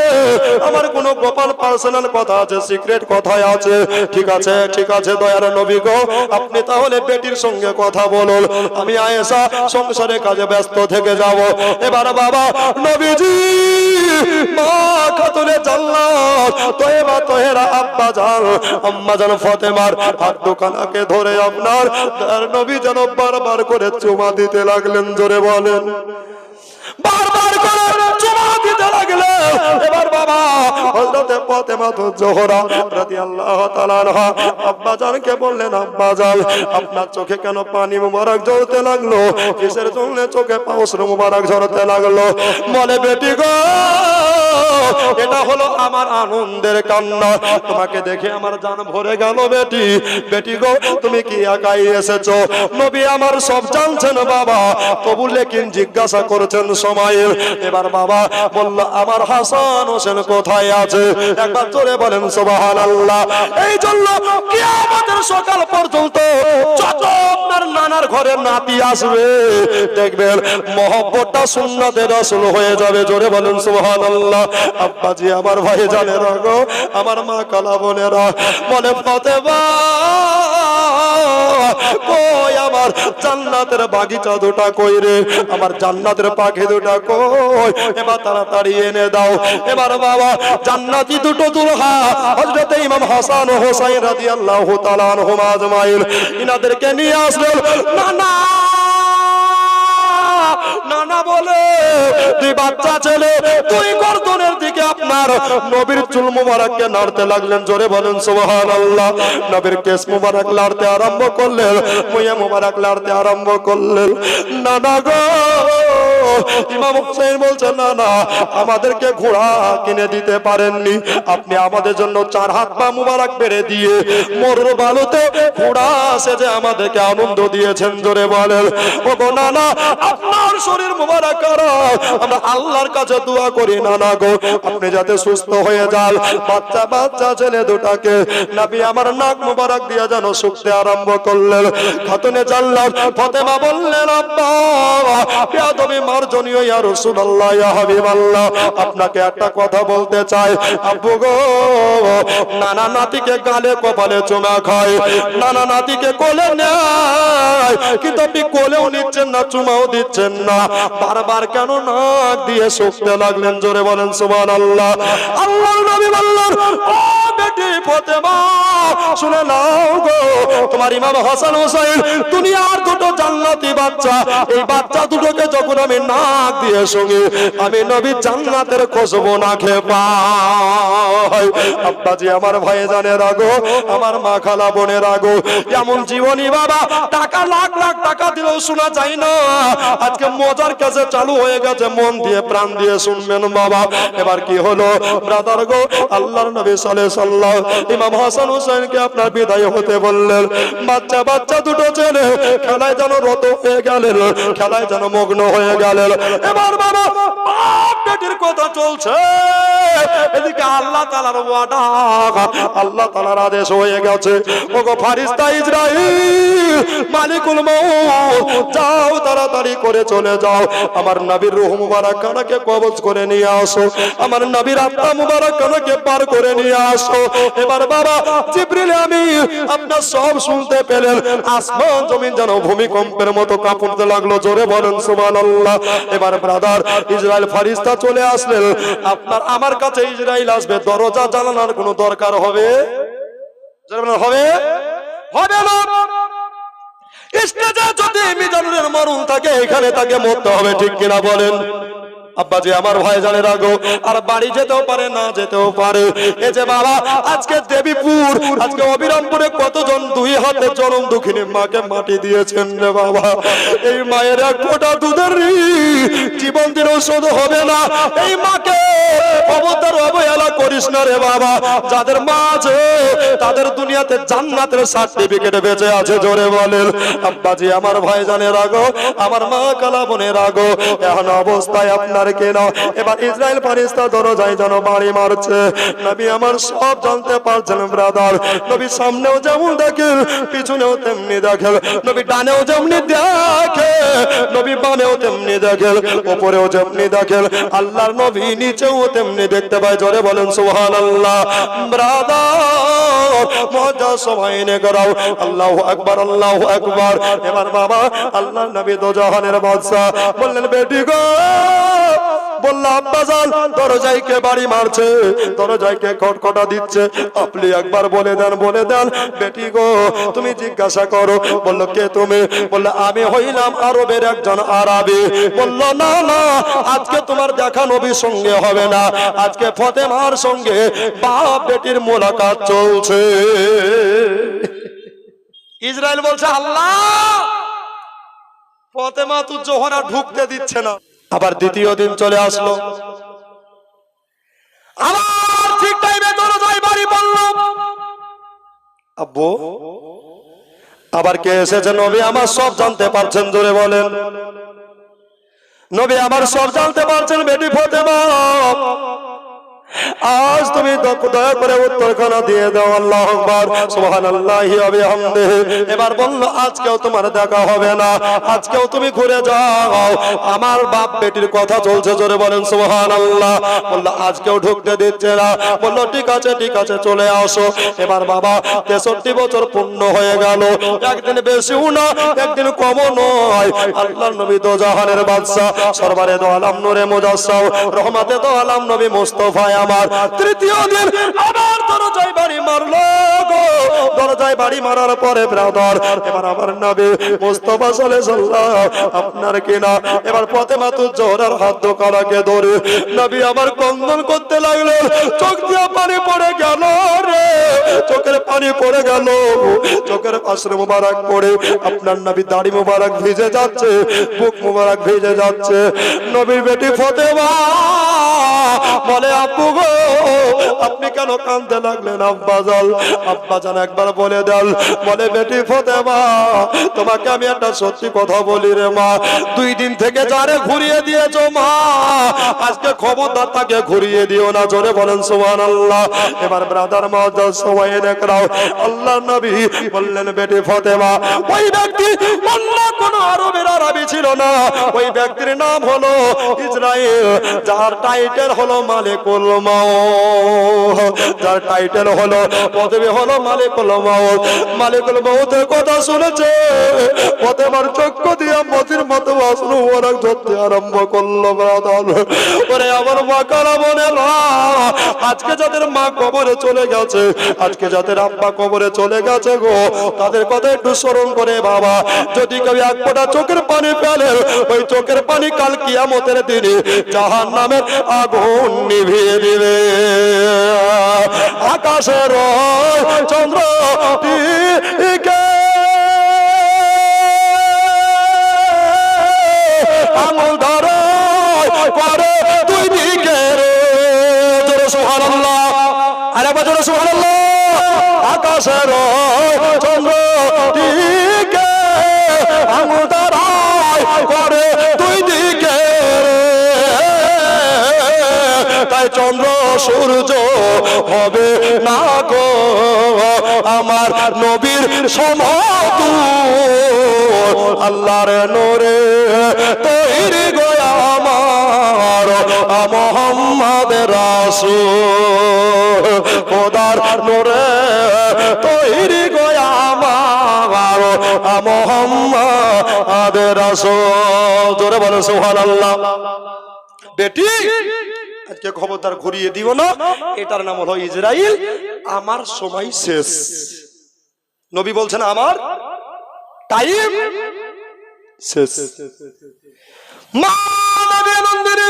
আমার কোনো গোপন পার্সোনাল কথা আছে, সিক্রেট কথাই আছে। ঠিক আছে ঠিক আছে দয়ার নবী গো, আপনি তাহলে বেটির সঙ্গে কথা বলুন, আমি আয়েশা সংসারে কাজে ব্যস্ত থেকে যাব। এবার বাবা নবীজি মা খাতুনে জান্নাত তয়বা তহেরা আব্বা জান আম্মা জান ফাতেমার হাত দুখানাকে ধরে আপনার নবী যেন বারবার করে চুমা দিতে লাগলেন। জোরে বলেন। বারবার করে চুমা দিতে লাগলেন। এবার বাবা হযরতে ফাতেমা জোহরা রাদিয়াল্লাহু তাআলা আনহা আব্বা জানকে বললেন, আব্বা জান আপনার চোখে কেন পানি মুবারক ঝরতে লাগলো? কিসের জন্য চোখে পাউসর মুবারক ঝরতে লাগলো? বলে, বেটি গো এটা হলো আমার আনন্দের কান্না, তোমাকে দেখে আমার জান ভরে গেল। বেটি বেটি গো তুমি কি একাই এসেছো? নবী আমার সব জানছেন বাবা, তবু লেকিন জিজ্ঞাসা করছেন সময়ের। এবার বাবা বলল, আমার হাসান হোসেন কোথায় আছে? একবার জোরে বলেন সুবহানাল্লাহ। এই জন্য কিয়ামতের সকাল পর্যন্ত যত আপনার নানার ঘরে নাতি আসবে দেখবেন মহব্বতটা সুন্নতে রাসূল হয়ে যাবে। জোরে বলেন সুবহানাল্লাহ। আব্বাজি আমার ভাই জানেরা গো, আমার মা কালা বোনেরা, বলে ফাতেমা কই আমার জান্নাতের বাগিচা দুটা কই রে, আমার জান্নাতের পাখি দুটা কই, এবার তাড়াতাড়ি এনে দাও। এবার বাবা জান্নাতি দুটো দুলহা হযরত ইমাম হাসান ও হুসাইন রাদিয়াল্লাহু তাআলা আনহুমা আজমাইন ইনাদেরকে নিয়ে আসলেন। নানা নানা বলে দুই বাচ্চা ছেলে দুই গর্দনের দিকে আপনার নবীর চুল মুবারককে নাড়তে লাগলেন। জোরে বলেন সুবহানাল্লাহ। নবীর কেশ মুবারক লাড়তে আরম্ভ করলেন, মুয়া মুবারক লাড়তে আরম্ভ করলেন। নানা গো, ইমাম হুসাইন বলছেন নানা আমাদেরকে ঘোড়া কিনে দিতে পারেননি, আপনি আমাদের জন্য 4 হাত পা মুবারক বেড়ে দিয়ে মরুর বালুতে ঘোড়া সেজে আমাদেরকে আনন্দ দিয়েছেন। জোরে বলেন ও গো নানা, আপনার শরীর মুবারক করা আমরা আল্লাহর কাছে দোয়া করি নানা গো, আপনি যাতে সুস্থ হয়ে যান। বাচ্চা বাচ্চা ছেলে দুটাকে নবী আমার নাক মুবারক দিয়ে যেন শুকতে আরম্ভ করলেন। খাতুনে জান্নাত ফাতেমা বললেন আব্বা বেয়াদবি মার্জনীয় ইয়া রাসূলুল্লাহ ইয়া হাবিবাল্লাহ, আপনাকে একটা কথা বলতে চাই। আব্বু গো, নানা নাতিকে গালে কপালে চুমা খায়, নানা নাতিকে কোলে নেয়, কিন্তু আপনি কোলেও নিচ্ছেন না, চুমাও দিচ্ছেন না, বারবার কেন নাক দিয়ে শুকতে লাগলেন? জোরে বলেন সুবহানাল্লাহ। আল্লাহর নবী বললেন ও বেটি ফাতেমা শুনে নাও গো, তোমার ইমাম হাসান হুসাইন দুনিয়ার দুটো জান্নাতি বাচ্চা, এই বাচ্চা দুটোকে যখন আমি নাক দিয়ে শুনি আমি নবী জান্নাতের খুশবু না খেয়ে পাই। আব্বাজি আমার ভাই জানে রাগো, আমার মা খালা বোনে রাগো, এমন জীবনী বাবা টাকা লাখ লাখ টাকা দিলেও শোনা যায় না। আজকে মজার কাছে চালু হয়ে গেছে, মন দিয়ে প্রাণ দিয়ে শুনবেন বাবা। এবার কি হলো ব্রাদার গো, আল্লাহর নবী সাল্লাল্লাহু ইমাম হাসান হুসাইনকে আপনার বিদায় হতে বললেন। বাচ্চা বাচ্চা দুটো ছেলে খেলায় যেন রত হয়ে গেলেন, খেলায় যেন মগ্ন হয়ে গেলেন। এবার বাবা বাপ বেটির কথা চলছে, এদিকে আল্লাহ তাআলার ওয়াদা, আল্লাহ তাআলার আদেশ হয়ে গেছে। ওগো ফারিস্তা ইসরাইল, মালিকুল মউত, যাও তাড়াতাড়ি করে চলে যাও, আমার নবীর রূহ মুবারক খানাকে কবজ করে নিয়ে আসো, আমার নবীর আত্মা মুবারক খানাকে পার করে নিয়ে আসো। এবার বাবা জিবরিল আমিন আপনার সব শুনতে পেলেন, আসমান জমিন যেন ভূমিকম্পের মতো কাঁপতে লাগলো। জোরে বলেন সুবহানাল্লাহ। এবার ব্রাদার ইসরাইল ফারিস্তা চলে আসলেন। আপনার আমার কাছে ইসরাইল আসবে, দরজা জানানোর কোনো দরকার হবে? হবে হবে না। স্টেজে যদি মিজানুরের মরণ থাকে এখানে তাকে মরতে হবে, ঠিক কিনা বলেন? আব্বাজি আমার ভাই জানে রাগো, আর বাড়ি যেতেও পারে না যেতেও পারে। এই যে বাবা আজকে দেবীপুর, আজকে অবিরামপুরে কতজন দুই হাতে চরম দুঃখিনী মাকে মাটি দিয়েছেন রে বাবা। এই মায়ের এক ফোঁটা দুধের জীবন দিনেও শোধ হবে না। এই মাকে অবতার অবহেলা করিস না রে বাবা। যাদের মা আছে তাদের দুনিয়াতে জান্নাতের সার্টিফিকেট বেঁচে আছে। জোরে বলেন আব্বাজি আমার ভাই জানে রাগো, আমার মা কালা বোনে রাগো, এখন অবস্থায় আপনার কেন এবার ইসরাইল ফারিস্তা দরজায় যেন বাড়ি মারছে। নবী আমার সব জানতে পারছেন ব্রাদার। নবী সামনেও যেমন দেখেন, পিছনেও তেমনি দেখেন, নবী ডানেও যেমনি দেখে, নবী বামেও তেমনি দেখেন, উপরেও যেমনি দেখেন, আল্লাহর নবী নিচেও তেমনি দেখতে পায়। জোরে বলেন সুবহানাল্লাহ। ব্রাদার মজা সবাই নে করাও আল্লাহু আকবার, আল্লাহু আকবার। এবার বাবা আল্লাহর নবী দোজাহানের বাদশা বললেন বেটি গো, বলল আব্বাজান দরজায় কে বাড়ি মারছে, দরজায় কে খটখটা দিচ্ছে, আপনি একবার বলে দেন, বলে দেন। বেটি গো তুমি জিজ্ঞাসা করো। বলল কে তুমি? বলল আমি হইলাম আরবের একজন আরবি। বলল না না, আজকে তোমার দেখা নবীর সঙ্গে হবে না, আজকে ফাতেমার সঙ্গে বাপ বেটির মোলাকাত চলছে। ইসরাইল বলছে আল্লাহ ফাতেমা তো জোহরা ঢুকতে দিচ্ছে না। আবার দ্বিতীয় দিন চলে আসলো, আবার ঠিক টাইমে দরজায় বাড়ি পড়ল। আব্বু আবার কে এসেছে? নবী আমার সব জানতে পারছেন। জোরে বলেন নবী আমার সব জানতে পারছেন। বেটি ফাতেমা আজ তুমি দয়া করে উত্তরখানা দিয়ে দাও। আল্লাহু আকবার, সুবহানাল্লাহি ওয়া বিহামদিহি। এবার বলল আজকেও তোমার দেখা হবে না, আজকেও তুমি ঘুরে যাও। আমার বাপ বেটির কথা চলছে, জোরে বলেন সুবহানাল্লাহ। বলল আজকেও ঢুকতে দিচ্ছে না। বলল ঠিক আছে ঠিক আছে, চলে আসো। এবার বাবা 63 বছর পূর্ণ হয়ে গেল। একদিন বেশিও না, একদিন কমও নয়। আল্লাহর নবী দো জাহানের বাদশা, সরবারে দো আলম নূরে মুজাসসাম, রহমতে দো আলম নবী মুস্তাফা আমার তৃতীয় দিন আবার দরজায় বাড়ি মারলো গো। দরজায় বাড়ি মারার পরে ব্রাদার, এবার আমার নবী মুস্তাফা সাল্লাল্লাহু আপনার কিনা এবার ফাতেমা তুজ জোহরার হাত ধোকারাকে ধরে নবী আমার কন্দন করতে লাগলেন। চোখ দিয়ে পানি পড়ে গেল রে, চোখের পানি পড়ে গেল, চোখের পাশে মোবারক পড়ে আপনার নবী দাড়ি মোবারক ভিজে যাচ্ছে, বুক মোবারক ভিজে যাচ্ছে। নবীর বেটি ফাতেমা বলে আব্বু গো আপনি কেন কাঁদতে লাগলেন? আব্বাজান একবার বলে দেন। বলে বেটি ফাতেমা তোমাকে আমি একটা সত্যি কথা বলি রে মা, 2 দিন থেকে যারে ঘুরিয়ে দিয়েছো মা, আজকে খবরদার তাকে ঘুরিয়ে দিও না, জোরে বলেন সুবহানাল্লাহ। এবার ব্রাদার মাওজাদ সবাই দেখরাও আল্লাহর নবী বললেন বেটি ফাতেমা ওই ব্যক্তি অন্য কোন আরবের আরবি ছিল না, ওই ব্যক্তির নাম হলো ইসরাইল, যার টাইটেল হলো মালিকুল মাউত, যার টাইটেল হলো পদবি হলো মালিকুল মাউত। মালিকুল মাউতের কথা শুনেছে ফাতেমার চক্ষু দিয়ে মতির মতো অশ্রু মোবারক ঝরতে আরম্ভ করলো। ব্রাদার ওরে আমার মা কারা বলে না, আজকে যাদের মা কবরে চলে গেছে, আজকে যাদের আব্বা কবরে চলে গেছে গো, তাদের কথা একটু স্মরণ করে বাবা। যদি কেউ এক ফোঁটা চোখের পানি ফেলে, ওই চোখের পানি কাল কিয়ামতের দিনে জাহান্নামের আগুন নিভিয়ে দিবে। আকাশের চন্দ্র টিকে আঙুল ধরে করে 2 দিকে রে, জোরে সুবহানাল্লাহ, আরেকবার জোরে সুবহানাল্লাহ। আকাশের চন্দ্র টিকে আঙুল ধরে করে 2 দিকে, তাই চন্দ্র সূর্য হবে না গো আমার নবীর সমতুল্য। আল্লাহর নূরে তৈরি গো আমার মুহাম্মদ রাসূল, খোদার নূরে তৈরি গো আমার মুহাম্মদ রাসূল, জোরে বলেন সুবহানাল্লাহ। বেটি আজকে খবরদার ঘুরিয়ে দিও না, এটার নাম হলো ইসরাইল। আমার সময় শেষ, নবী বলছেন আমার টাইম শেষ। মা নবী নন্দিনী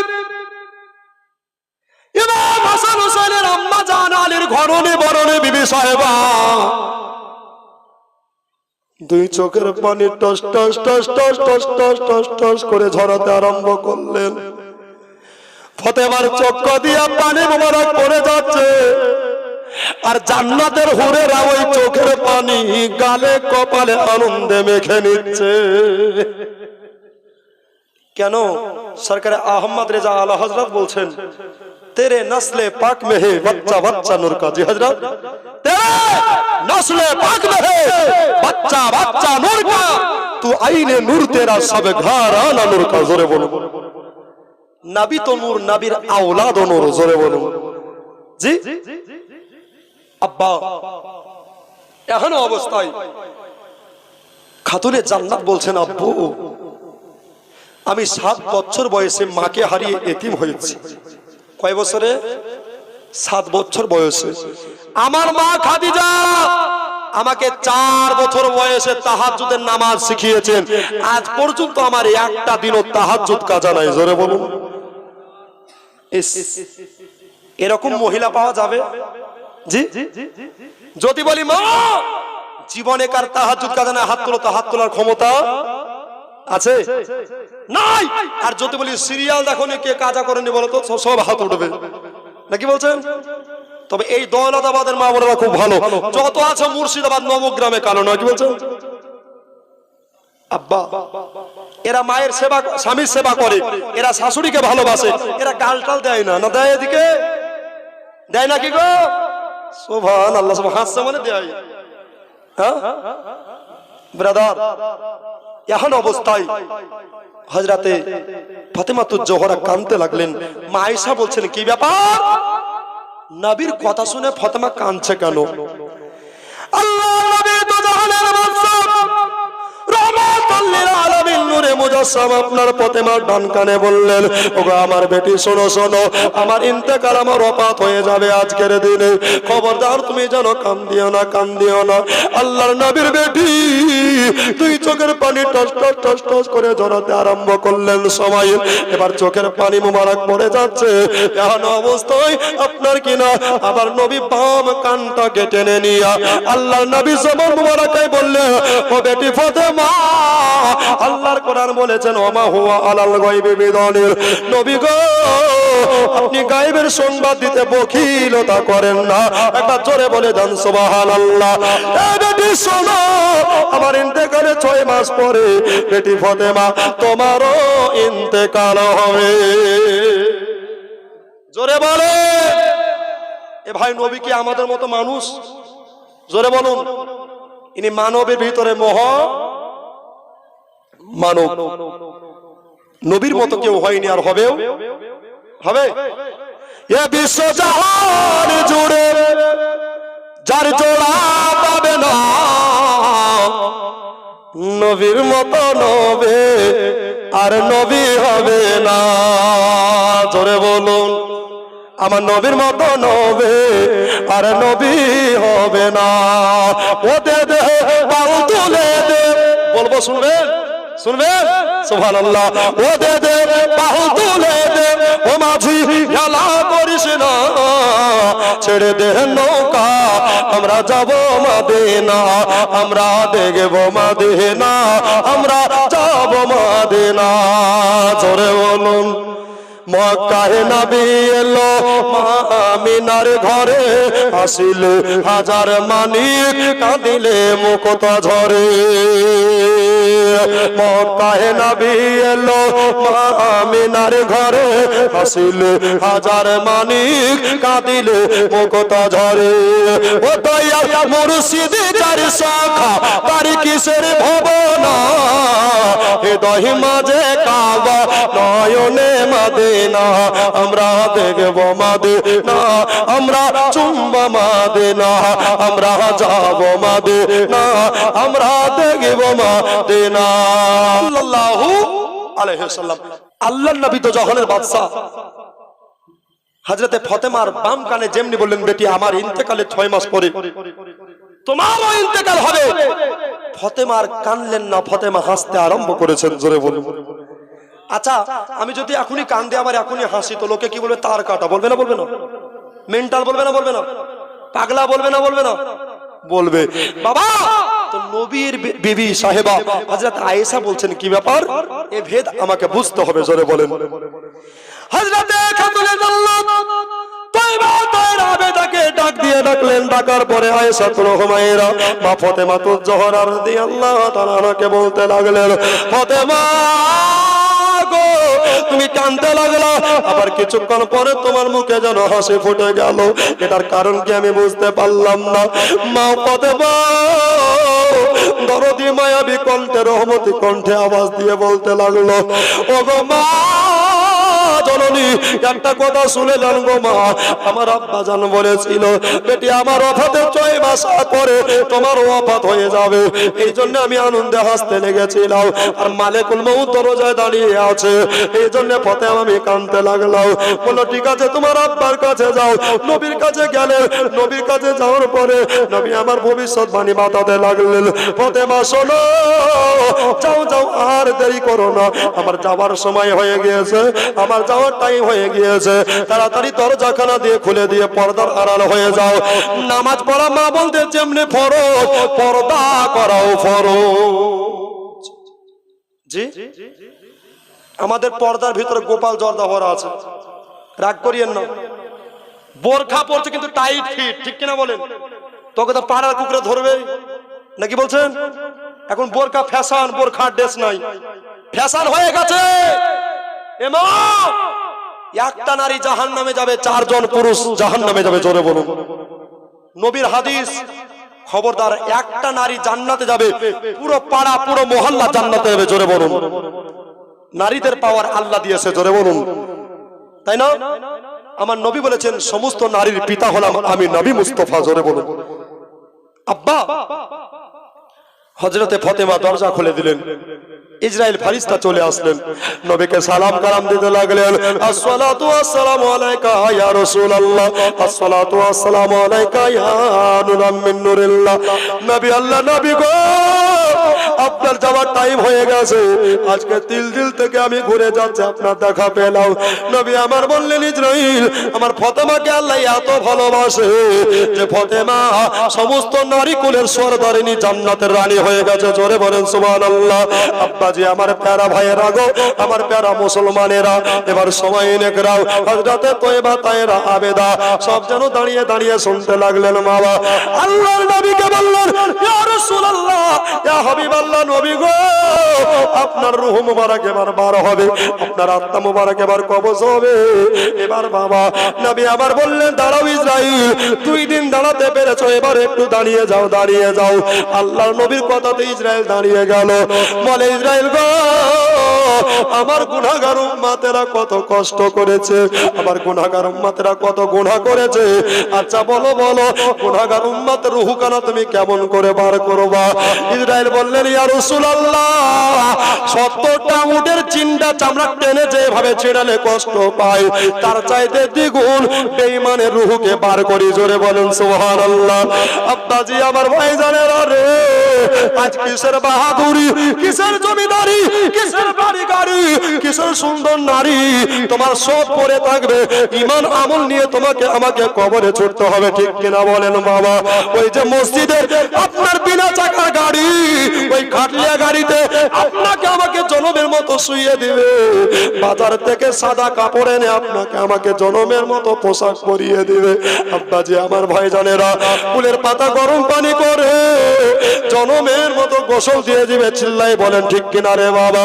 ইমাম হাসান হুসাইনের আম্মা জান আলীর ঘরণে বরণে বিবি সাহেবা 2 চোখের পানি toss toss toss toss toss toss toss toss করে ঝরাতে আরম্ভ করলেন। ফাতেমার চক্ষু দিয়ে পানি মোবারক পড়ে যাচ্ছে, আর জান্নাতের হুরেরা ওই চোখের পানি গালে কপালে আনন্দে মেখে নিচ্ছে। কেন? সরকার আহমদ রেজা আলা হযরত বলছেন তেরে নসলে পাক মে হে বাচ্চা বাচ্চা নূর কা, জি হযরত তেরে নসলে পাক মে হে বাচ্চা বাচ্চা নূর কা, তু আইনে নূর তেরা সব ঘরানা নূর কা, জোরে বলো। নবী তো নূর, নবীর আওলাদ নূর, জোরে বলো। জি আব্বা এখনো অবস্থায় খাতুনে জান্নাত বলছেন আব্বু আমি 7 বছর বয়সে মাকে হারিয়ে এতিম হয়েছি। কয় বছরে? 7 বছর বয়সে। আমার মা খাদিজা আমাকে 4 বছর বয়সে তাহাজ্জুদের নামাজ শিখিয়েছেন। আজ পর্যন্ত আমার একটা দিনও তাহাজ্জুদ কাজা নাই, জোরে বলুন। এরকম মহিলা পাওয়া যাবে? জি যদি বলি মা জীবনে কার তাহাজ্জুদ কাজা নাই, হাত তোলো, তো হাত তোলার ক্ষমতা আছে নাই। আর যদি বলি সিরিয়াল দেখো নি কে কাজা করেনি বলো তো, সব হাত উঠবে নাকি বলছেন? তবে এই দৌলতাবাদের মা বোনেরা খুব ভালো, যত আছে মুর্শিদাবাদ নবগ্রামে কালো নয়, কি বলছেন আব্বা? এরা মায়ের সেবা, স্বামীর সেবা করে, এরা শাশুড়িকে ভালোবাসে, এরা গাল টাল দেয় না, না দেয়? এদিকে দেয় নাকি গো? সুবহানাল্লাহ, সব হাসছে মানে দেয়। হ্যাঁ ব্রাদার, এখন অবস্থায় হযরতে ফাতেমাতুজ জোহরা কাঁদতে লাগলেন। মা আয়েশা বলছেন, কি ব্যাপার? নবীর কথা শুনে ফাতেমা কাঁদছে কেন? আল্লাহর নবী তো জাহানের বাদশা, রহমাতুল লিল আলামিন, নূরে মুজাসসাম আপনার ফাতেমার ডান কানে বললেন, ওগো আমার বেটি শোনো শোনো, আমার ইন্তেকাল, আমার ওফাত হয়ে যাবে আজকের দিনে, খবরদার তুমি যেন কান্দিও না, কান্দিও না। আল্লাহর নবীর বেটি তুই চোখের পানি টস টস টস টস করে ঝরাতে আরম্ভ করলেন সময়। এবার চোখের পানি মুবারক পড়ে যাচ্ছে। এমন অবস্থায় আপনার কিনা আবার নবী বাম কানটাকে টেনে নিয়া আল্লাহর নবী জবান মুবারকায় বললেন, ও বেটি ফাতেমা, আল্লাহর কোরআন বলেছেন, ওমা হুয়া আলাল গায়বি বিদানির, নবী গো আপনি গায়বের সংবাদ দিতে বখিলতা করেন না। একবার জোরে বলে দেন সুবহানাল্লাহ। এই বেটি শোনো, আমার ইন্তেকালে 6 মাস পরে বেটি ফাতেমা তোমারও ইন্তেকাল হবে। জোরে বলে। এ ভাই, নবী কি আমাদের মতো মানুষ? জোরে বলুন। ইনি মানবের ভিতরে মানব, নবীর মতো কেউ হয়নি, আর হবেও হবে। এ বিশ্ব জাহান জুড়ে যার জোড়া পাবে না, নবীর মতো নবে আর নবী হবে না। জোরে বলুন, আমার নবীর মতো নবে আর নবী হবে না। ও দে দে পাল তুলে দে, বলবো শুনবেন, শুনবেন সুবহানাল্লাহ। ও দে দে পাল তুলে দে, ও মাঝি খেলা করিস না, ছেড়ে দে নৌকা, আমরা যাব মদিনা, আমরা দেখব মদিনা, আমরা যাব মদিনা। জোরে বলুন। মক্কায় নবী এলো, মা আমিনার ঘরে আসিল হাজার মানিক, কাঁদিলে মুকুট ঝরে। মক্কায় নবী এলো, মা আমিনার ঘরে আসিল হাজার মানিক, কাঁদিলে মুকুট ঝরে। ও দয়াল মুর্শিদ যার শাখা, তার কিসের ভাবনা, হৃদয় মাঝে কাবা, নয়নে মদিনা, আমরা দেখব মদিনা, আমরা চুম্ব মদিনা, আমরা যাব মদিনা, আমরা দেখব মদিনা। সাল্লাল্লাহু আলাইহি ওয়াসাল্লাম। আল্লাহর নবী তো জাহানের বাদশা, হযরতে ফাতেমার বাম কানে যেমনি বললেন, বেটি আমার ইন্তেকালে 6 মাস পরে তোমারও ইন্তেকাল হবে। ফাতেমার কানলেন না, ফাতেমা হাসতে আরম্ভ করেছেন। জোরে বলুন। আচ্ছা, আমি যদি এখনই কান্দে আবার এখনই হাসি, তো লোকে কি বলবে? তার কাটা বলবে না, বলবে না? মেন্টাল বলবে না, বলবে না? পাগলা বলবে না, বলবে না? বলবে। বাবা, তো নবীর বিবি সাহেবা হযরত আয়েশা বলছেন, কি ব্যাপার? এ ভেদ আমাকে বুঝতে হবে। জোরে বলেন। হযরতে খাতুনে জান্নাত তয়বা তয়রা বেদাকে ডাক দিয়ে ডাকলেন। ডাকার পরে আয়েশাতুল হুমায়রা মা ফাতেমাতুজ জোহরা রাদিয়াল্লাহু তাআলা আনহাকে বলতে লাগলেন, ফাতেমা গো, তুমি কাঁদতে লাগলা, আবার কিছুক্ষণ পরে তোমার মুখে যেন হাসি ফুটে গেল। এটার কারণ কি আমি বুঝতে পারলাম না। মা ফাতেমা দরদি মায়াবী কণ্ঠে, রহমতি কণ্ঠে আওয়াজ দিয়ে বলতে লাগলো, ওগো মা জননী, একটা কথা শুনে যান গো মা, আমার আব্বা জান বলেছিল, বেটি আমার ওফাতে 6 মাস পরে তোমার ওফাত হয়ে যাবে। এই জন্য আমি আনন্দে হাসতে লেগেছিলাম, আর মালিকুল মউত দরজায় দাঁড়িয়ে আছে, এই জন্য ফাতেমা আমি কাঁদতে লাগলাম। বলল, ঠিক আছে, তোমার আব্বার কাছে যাও। নবীর কাছে গেলে, নবীর কাছে যাওয়ার পরে নবী আমার ভবিষ্যৎবাণী বাতাতে লাগলেন, ফাতেমা শোনো, যাও যাও, আর দেরি করো না, আমার যাওয়ার সময় হয়ে গিয়েছে, আমার যাওয়ার টাইম হয়ে গিয়েছে, তাড়াতাড়ি দরজাখানা দিয়ে খুলে দিয়ে পর্দার আড়াল হয়ে যাও। নামাজ পড়া মা বলতে যেমনি ফরজ, পর্দা করাও ফরজ। জি, আমাদের পর্দার ভিতরে গোপাল জর্দা ভরা আছে, রাগ করিয়েন না। বোরখা পড়ছে কিন্তু টাইট ফিট, ঠিক কিনা বলেন? তোকে তো পাড়ার কুকুরে ধরবে নাকি বলছেন? এখন বোরখা ফ্যাশন, বোরখা ড্রেস নাই, ফ্যাশন হয়ে গেছে। এ মা, একটা নারী জাহান্নামে যাবে, 4 জন পুরুষ জাহান্নামে যাবে, জোরে বলুন। নবীর হাদিস, খবরদার, একটা নারী জান্নাতে যাবে, পুরো পাড়া পুরো মহল্লা জান্নাতে যাবে, জোরে বলুন। নারীদের পাওয়ার আল্লাহ দিয়েছে, জোরে বলুন, তাই না? আমার নবী বলেছেন সমস্ত নারীর পিতা হলাম আমি নবী মুস্তাফা, জোরে বলুন। আব্বা হযরতে ফাতেমা দরজা খুলে দিলেন, ইসরাইল ফারিস্তা চলে আসলেন, নবীকে সালাম কালাম দিতে লাগলেন, আসসালাতু ওয়াসসালামু আলাইকা ইয়া রাসূলুল্লাহ, আসসালাতু ওয়াসসালামু আলাইকা ইয়া নূরাম মিন নূরিল্লাহ। নবী, আল্লাহ নবী গো, আপনার যাওয়ার টাইম হয়ে গেছে, আজকে তিল থেকে আমি ঘুরে যাচ্ছি, আপনার দেখা পেলাম। নবী আমার বললেন, ইসরাইল, আমার ফাতেমাকে আল্লাহ এত ভালোবাসে যে ফাতেমা সমস্ত নারী কুলের সরদারিনী, জান্নাতের রানী হয়ে গেছে, জোরে বলেন সুবহানাল্লাহ। আব্বাজি, আমার প্যারা ভাইয়েরা গো, আমার প্যারা মুসলমানেরা, এবার সময় নেকরাও, হযরতে তয়বা তায়রা আবেদা সব যেন দাঁড়িয়ে দাঁড়িয়ে শুনতে লাগলেন। বাবা আল্লাহর নবীকে বললেন, ইয়া রাসূলুল্লাহ, ইয়া হাবিবাল্লাহ, নবী গো, আপনার রূহ মুবারক এবার বার হবে, আপনার আত্মা মুবারক এবার কবজ হবে। এবার বাবা নবী আবার বললেন, দাঁড়াও ইসরাইল, 2 দিন দাঁড়াতে পেরেছো, এবার একটু দাঁড়িয়ে যাও, দাঁড়িয়ে যাও। আল্লাহর নবীর কথাতে ইসরাইল দাঁড়িয়ে গেল। বলে, ইসরাইল গো, আমার গুনাহগার উম্মতেরা কত কষ্ট করেছে, আমার গুনাহগার উম্মতেরা কত গুনাহ করেছে, আচ্ছা বলো বলো, গুনাহগার উম্মতের রূহখানা তুমি কেমন করে বার করবা? ইসরাইল বললেন, ইয়া রাসূলুল্লাহ, 70টা উটের চিন্তা চামড়া টেনে যেভাবে ছেড়ালে কষ্ট পায়, তার চাইতে দ্বিগুণ বেঈমানের রূহকে বার করি, জোরে বলেন সুবহানাল্লাহ। আব্বাজি, আমার ভাইজানেরা রে, আজ কিসের বাহাদুরি, কিসের জমিদারি, কিসের বাড়ি গাড়ি, কিসের সুন্দর নারী, তোমার সব পরে থাকবে, ঈমান আমল নিয়ে তোমাকে আমাকে কবরে ছুটতে হবে, ঠিক কিনা বলেন বাবা? ওই যে মসজিদে আপনার বিনা চাকার গাড়ি, ওই খাটলিয়া গাড়িতে আপনাকে আমাকে জনমের মতো শুইয়ে দিবে, বাজার থেকে সাদা কাপড় এনে আপনাকে আমাকে জনমের মতো পোশাক পরিয়ে দিবে। আব্বাজি, আমার ভাইজানেরা, ফুলের পাতা গরম পানি করে জনমের মতো গোসল দিয়ে দিবে, চিল্লাই বলেন ঠিক কিনা রে বাবা?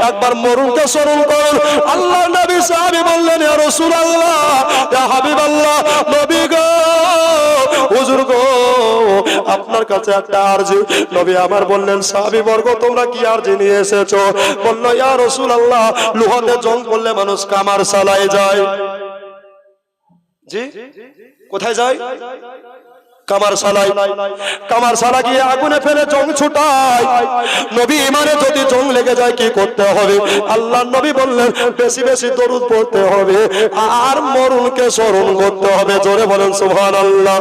একবার মরুনকে স্মরণ করুন। আল্লাহ নবী সাহাবী বললেন, ইয়া রাসূলুল্লাহ, ইয়া হাবিবাল্লাহ, নবী গো, হুজুর গো, আপনার কাছে একটা আরজি। নবী আমার বললেন, সাহাবী বর্গ, তোমরা কি আরজি নিয়ে এসেছো? বলল, ইয়া রাসূলুল্লাহ, লোহাতে জং পড়লে মানুষ কামার সালায় যায়। জি, কোথায় যায়? কামার সালাই। কামার সালা গিয়ে আগুনে ফেলে জং ছুটায়। নবী ইমানে যদি জং লেগে যায় কি করতে হবে? আল্লাহর নবী বললেন, বেশি বেশি দরুদ পড়তে হবে আর মরুনকে স্মরণ করতে হবে, জোরে বলেন সুবহানাল্লাহ।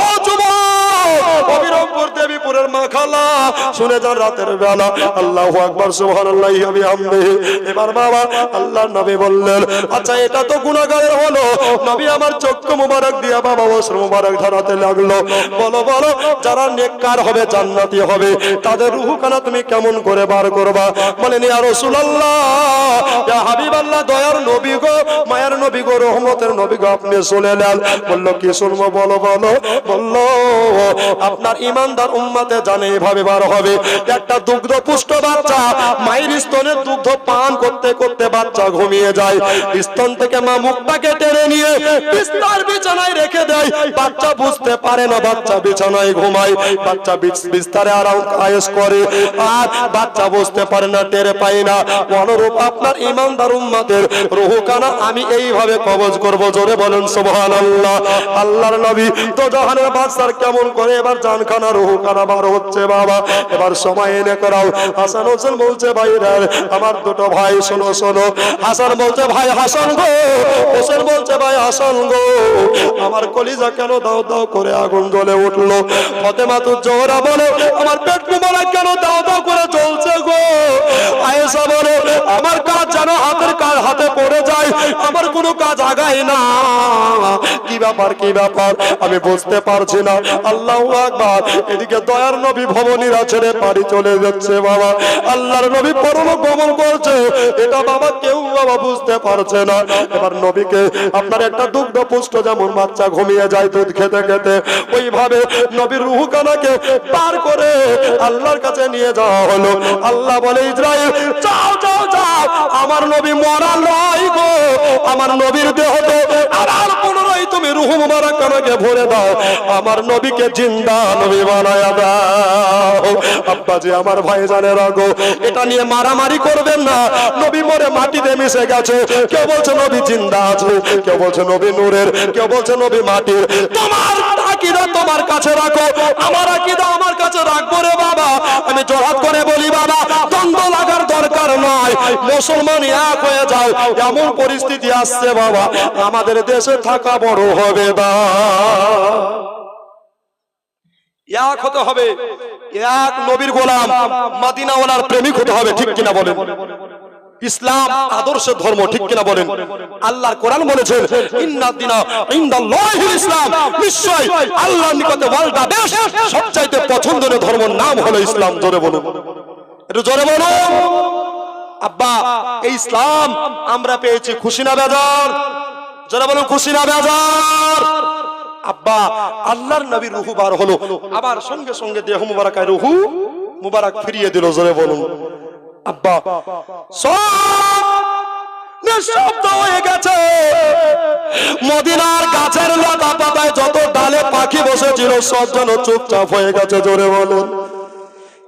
ও যুবক, অবিরম্পুর দেবীপুরের মাখালা, শুনে যান রাতের বেলা, আল্লাহু আকবার, সুবহানাল্লাহি ওয়া বিহামদিহি। এবার বাবা আল্লাহর নবী বললেন, আচ্ছা এটা তো গুনাহগারের হলো। নবী আমার চক্ষু মুবারক দিয়া বাবা অশ্রু মুবারক ধারাতে লাগলো। বলো বলো, যারা নেককার হবে, জান্নাতি হবে, তাদের রূহখানা তুমি কেমন করে বার করবা? বলেন, ইয়া রাসূলুল্লাহ, ইয়া হাবিবাল্লাহ, দয়ার নবী গো, মায়ার নবী গো, রহমতের নবী গো, আপনি শুনে নেন। বললো, কি শুনবো বলো বলো? বললো, আপনার ইমানদার উম্মতে জানে এভাবে বার হবে, একটা দুগ্ধ পুষ্ট বাচ্চা মায়ের স্তনের দুগ্ধ পান করতে করতে বাচ্চা ঘুমিয়ে যায়, স্তন থেকে মা মুখটাকে টেনে নিয়ে বিস্তার বিছানায় রেখে দেয়, বাচ্চা বুঝতে পারে না, বাচ্চা বিছানায় ঘুমায়, বাচ্চা বিস্তারে আরাম আয়েশ করে, আর বাচ্চা বুঝতে পারে না, টের পায় না। অনুরূপ আপনার ইমানদার উম্মতের রূহখানা আমি এইভাবে কবজ করব, জোরে বলেন সুবহানাল্লাহ। আল্লাহর নবী তো জাহানের বাদশার কেমন করে এবার জানখানা রূহখানা বার হচ্ছে বাবা। এবার সময় এনে করাও। হাসান হোসেন বলছে, ভাইরা আমার দুটো ভাই, শোনো শোনো। হাসান বলছে, ভাই হাসান গো। হোসেন বলছে, ভাই হাসান গো, আমার কলিজা কেন দাও দাও করে আগুন জ্বলে উঠলো। ফাতেমা তো জোহরা বলে, আমার পেট মোবারক কেন দাও দাও করে জ্বলছে গো। আয়েশা বলে, আমার কাজ যেন হাতের কাজ হাতে পড়ে যায়, আমার কোনো কাজ আগায় না। কি ব্যাপার কি ব্যাপার আমি বুঝতে পারছি না। আল্লাহু আকবার। এদিকে দয়ার নবী ভবনীরা ছেড়ে বাড়ি চলে যাচ্ছে বাবা। আল্লাহর নবী পরলোক গমন করছে, এটা বাবা কেউ বাবা বুঝতে পারছে না। এবার নবীকে আপনার একটা দুগ্ধ পুষ্ট যেমন বাচ্চা ঘুমিয়ে যায় দুধ খেতে খেতে, ওইভাবে নবীর রূহখানাকে পার করে আল্লাহর কাছে নিয়ে যাওয়া হলো। আল্লাহ বলে, ইসরাইল যাও যাও যাও, আমার নবী মরা নয় গো, আমার নবীর দেহ তো আবার পুনরায় তুমি রূহ মুবারক আমাকে ভরে দাও, আমার নবীকে জিন্দা নবী বানায়া দাও। আব্বাজি আমার ভাইজানেরা গো, এটা নিয়ে মারামারি করবেন না। নবী মরে মাটিতে মিশে গেছে, কেউ বলছে নবী জিন্দা আছে, কেউ বলছে নবী নূরের, কেউ বলছে নবী মাটির। তোমার আকীদা তোমার কাছে রাখো, আমার আকীদা আমার কাছে রাখবো রে বাবা। আমি জোরাত করে বলি বাবা, দ্বন্দ্ব লাগার দরকার নয়, মুসলমান এক হয়ে যাও। এমন পরিস্থিতি আসছে বাবা, আমাদের দেশে থাকা বড় হবে না। এক হতে হবে, এক নবীর গোলাম মদিনাওয়ালার প্রেমিক হতে হবে, ঠিক কিনা বলেন? ইসলাম আদর্শ ধর্ম, ঠিক কিনা বলেন? আল্লাহর কোরআন বলেছেন ইন্নাদ দীনা ইনদাল্লাহিল ইসলাম, নিশ্চয় আল্লাহর নিকটে ওয়ালদা দেশ সবচাইতে পছন্দের ধর্মের নাম হলো ইসলাম। জোরে বলুন, একটু জোরে বলুন। আব্বা এই ইসলাম আমরা পেয়েছি, খুশি না বেজার? জোরে বলুন, খুশি না বেজার? আব্বা আল্লাহর নবীর রূহ বার হলো, আবার সঙ্গে সঙ্গে দেহ মুবারকায় রূহ মুবারক ফিরিয়ে দিল। জোরে বলুন। আব্বা সব নিঃশব্দ হয়ে গেছে, মদিনার গাছের লতা পাতায় যত ডালে পাখি বসেছিল সব যেন চুপচাপ হয়ে গেছে। জোরে বলুন।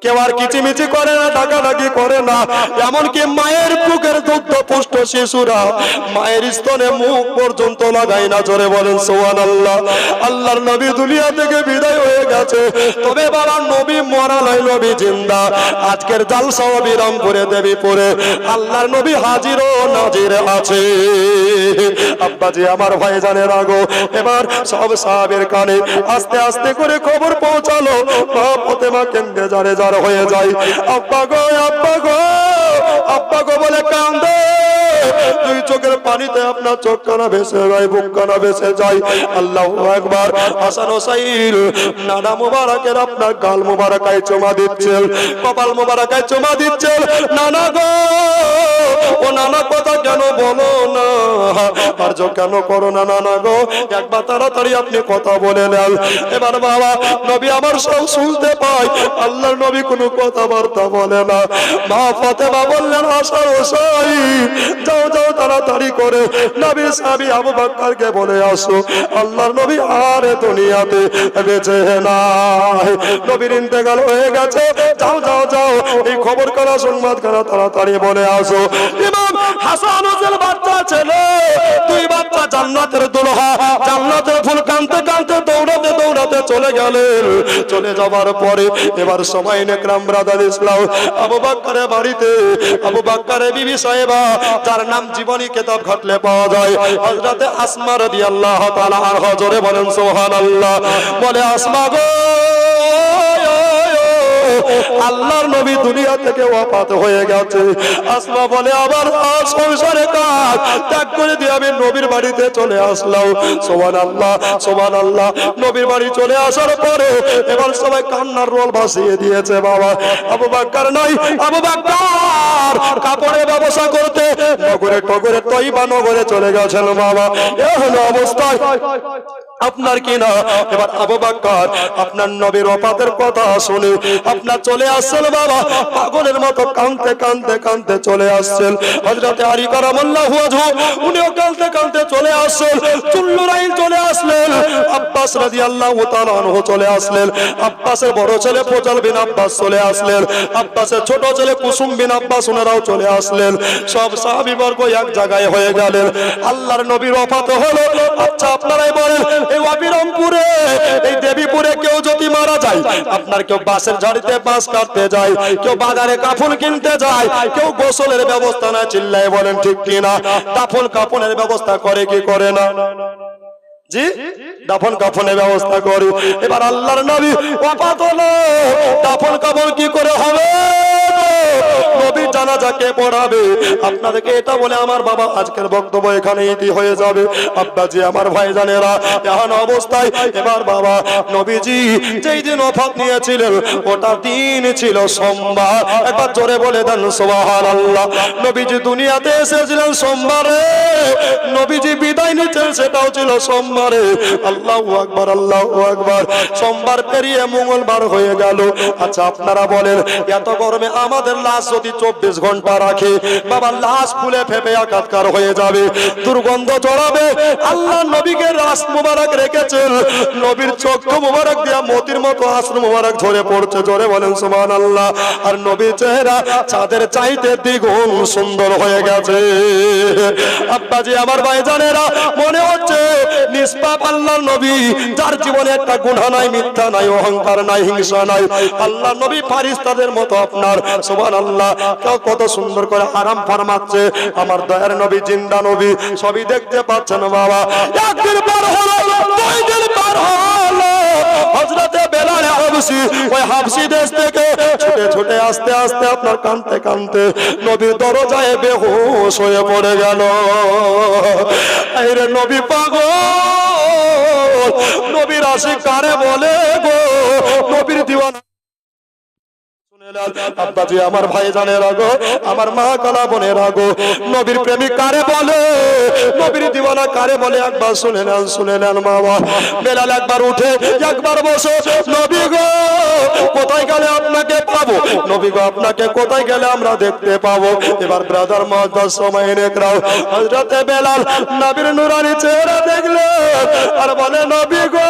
কেউ আর কিচিমিচি করে না, ডাকাডাকি করে না, এমনকি মায়ের বুকের দুগ্ধ পুষ্ট শিশুরা মায়ের স্তনে মুখ পর্যন্ত লাগায় না। জোরে বলেন সুবহানাল্লাহ। আল্লাহর নবী দুনিয়া থেকে বিদায় হয়ে গেছে, তবে বাবা নবী মরা নাই, নবী জিন্দা। আজকের জালসা বিরামপুরে দেবীপুরে আল্লাহর নবী হাজির ও নাজির আছে। আব্বাজি আমার ভাইজানের আগো, এবার সব সাহাবের কানে আস্তে আস্তে করে খবর পৌঁছালো। মা ফাতেমা কেন্দ্রে যারে হয়ে যায়, আব্বা গো, আব্বা গো, আব্বা গো বলে কান্দে। দুই চোখের পানিতে আপনার চোখ কানা ভেসে যায়, বুক কানা ভেসে যায়। আল্লাহু আকবার। হাসান হোসাইন নানা মুবারকের আপনার গাল মুবারকায় চুমা দিচ্ছেন, কপাল মুবারকায় চুমা দিচ্ছেন। নানা গো, ও নানা কথা কেন বলো না, আর কেন করো না নানা গো, একবার তাড়াতাড়ি আপনি কথা বলে নেন। এবার বাবা নবী আমার সব শুনতে পায়, আল্লাহর নবী কোনো কথাবার্তা বলে না। মা ফাতেমা বললেন হাসান হোসাইন যাও যাও তাড়াতাড়ি করে নবীর সাহাবী আবু বকরকে বলে আসো, আল্লাহর নবী আর দুনিয়াতে বেঁচে নাই, নবীর ইন্তেকাল হয়ে গেছে। যাও যাও যাও এই খবর করা সংবাদ করা তাড়াতাড়ি বলে আসো। ইমাম হাসান হোসেন বাচ্চা ছেলে, দুই বাচ্চা জান্নাতের দুলহা, জান্নাতের ফুল কাঁদতে কাঁদতে দৌড়াতে দৌড়াতে চলে গেলেন। চলে যাবার পরে এবার সময় নেকরাম ব্রাদার ইসলাম আবু বকরের বাড়িতে আবু বকরের বিবি সাহেবা, যার নাম জীবনী কিতাব ঘাটলে পাওয়া যায়, হযরতে আসমা রাদিয়াল্লাহু তাআলা আনহা। জোরে বলেন সুবহানাল্লাহ। বলে আসমা গো, আল্লাহর নবী দুনিয়া থেকে ওয়াফাত হয়ে গেছে। আসমা বলে আবার সংসারে কাজ ত্যাগ করে দিয়ে আমি নবীর বাড়িতে চলে আসলাম। সুবহানাল্লাহ সুবহানাল্লাহ। নবীর বাড়ি চলে আসার পরে এবার সবাই কান্নার রোল ভাসিয়ে দিয়েছে। বাবা আবু বকর নাই, আবু বকর কাপড়ের ব্যবসা করতে নগরে টগরে তয়বা নগরে চলে গেছেন। বাবা এ হলো অবস্থায় আপনার কি না। এবার আবু বকর আপনার নবীর ওফাতের কথা শুনে আপনার চলে আসছেন। বাবা পাগলের মতো কাঁদতে কাঁদতে কাঁদতে চলে আসছেন। হযরতে আলী কারামাল্লাহু ওয়াজহু উনিও কাঁদতে কাঁদতে চলে আসছেন। চুল্লুরাইন চলে আসলেন। আব্বাস রাদিয়াল্লাহু তাআলা আনহু চলে আসলেন। আব্বাসের বড় ছেলে ফজল বিন আব্বাস চলে আসলেন। আব্বাসের ছোট ছেলে কুসুম বিন আব্বাস ওনারাও চলে আসলেন। সব সাহাবীবর্গ এক জায়গায় হয়ে গেলেন। আল্লাহর নবীর ওফাত হলো। আচ্ছা আপনারাই বলেন, এই অবিরামপুরে এই দেবীপুরে কেউ যদি মারা যায়, আপনার কেউ বাসের ঝাড়িতে বাস কাটতে যায়, কেউ বাজারে কাফন কিনতে যায়, কেউ গোসলের ব্যবস্থা না, চিল্লায় বলেন ঠিক কিনা? দাফন কাফনের ব্যবস্থা করে কি করে না? জি দাফন কাফনের ব্যবস্থা করে। এবার আল্লাহর নবী ওফাত হলো, দাফন কাফন কি করে হবে? নবীর জানাজাকে পড়াবে। আপনাদেরকে এটা বলে আমার বাবা আজকের বক্তব্য এখানে ইতি হয়ে যাবে। আব্বাজি আমার ভাইজানেরা এমন অবস্থায় এবার বাবা নবীজি যেই দিন ওফাত নিয়েছিলেন ওটা দিন ছিল সোমবার। একবার জোরে বলে দেন সুবহানাল্লাহ। নবীজি দুনিয়াতে এসেছিলেন সোমবারে। নবীজি বিদায় নিচ্ছেন, সেটাও ছিল সোমবারে। আল্লাহু আকবার, আল্লাহু আকবার। সোমবার পেরিয়ে মঙ্গলবার হয়ে গেল। আচ্ছা আপনারা বলেন, এত গরমে আমাদের লাশ যদি 24 ঘন্টা রাখে, বাবা লাশ ফুলে ফেপে একাকার হয়ে যাবে, দুর্গন্ধ ছড়াবে। আল্লাহ নবীকে লাশ মুবারক রেখেছেন, নবীর চক্ষু মুবারক দিয়া মতির মতো আশ্রু মুবারক ঝরে পড়ছে। জোরে বলেন সুবহানাল্লাহ। আর নবীর চেহারা চাঁদের চাইতে দ্বিগুণ সুন্দর হয়ে গেছে। আব্বাজি আমার ভাইজানেরা, মনে হচ্ছে নিষ্পাপ আল্লাহর নবী, যার জীবনে একটা গুনাহ নাই, মিথ্যা নাই, অহংকার নাই, হিংসা নাই। আল্লাহর নবী ফারিস্তাদের মতো আপনার সুবহানাল্লাহ কত সুন্দর করে আরাম ফরমাচ্ছে। আমার দয়ার নবী, জিন্দা নবী, সবই দেখতে পাচ্ছেন বাবা। একদিন পার হলো, দুই দিন পার হলো, হযরতে বেলাল হাবশী ওই হাবশী দেশ থেকে ছুটে ছুটে আস্তে আস্তে আপনার কাঁদতে কাঁদতে নবীর দরজায় বেহুশ হয়ে পড়ে গেল। আরে নবী পাগল, নবীর আশিক কারে বলে গো, নবীর দিওয়ানা। আব্বাজি আমার ভাই জানের আগো, আমার মা কালা বোনের আগো, নবীর প্রেমিক কারে বলে, নবীর দিওয়ানা কারে বলে, একবার শুনে নেন, শুনে নেন বাবা। বেলাল একবার উঠে একবার বসে, নবী গো কোথায় গেলে আপনাকে পাবো, নবী গো আপনাকে কোথায় গেলে আমরা দেখতে পাবো। এবার ব্রাদার মুআজ্জাজ সময় নেকরাও হযরতে বেলাল নবীর নুরানি চেহারা দেখলেন আর বলে, নবী গো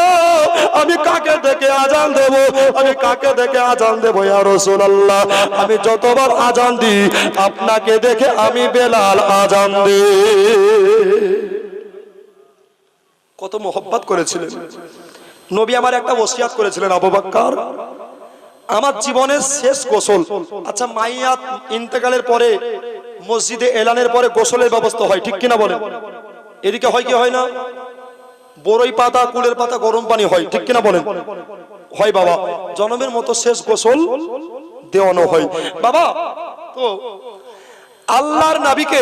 আমি কাকে দেখে আজান দেব, আমি কাকে দেখে আজান দেব ইয়া রাসূলুল্লাহ। আমি যতবার আজান দিই আপনাকে দেখে আমি বেলাল আজান দিই। কত মোহব্বত করেছিলেন নবী। আমার একটা ওসিয়াত করেছিলেন, আবু বকর আমার জীবনের শেষ গোসল। আচ্ছা মাইয়াত ইন্তেকালের পরে মসজিদে এলানের পরে গোসলের ব্যবস্থা হয়, ঠিক কিনা বলেন? এদিকে হয় কি হয় না? বড়ই পাতা, কুলের পাতা, গরম পানি হয়, ঠিক কিনা বলেন? হয় বাবা। জনমের মতো শেষ গোসল দেওয়ানো হয় বাবা। তো আল্লাহর নবীকে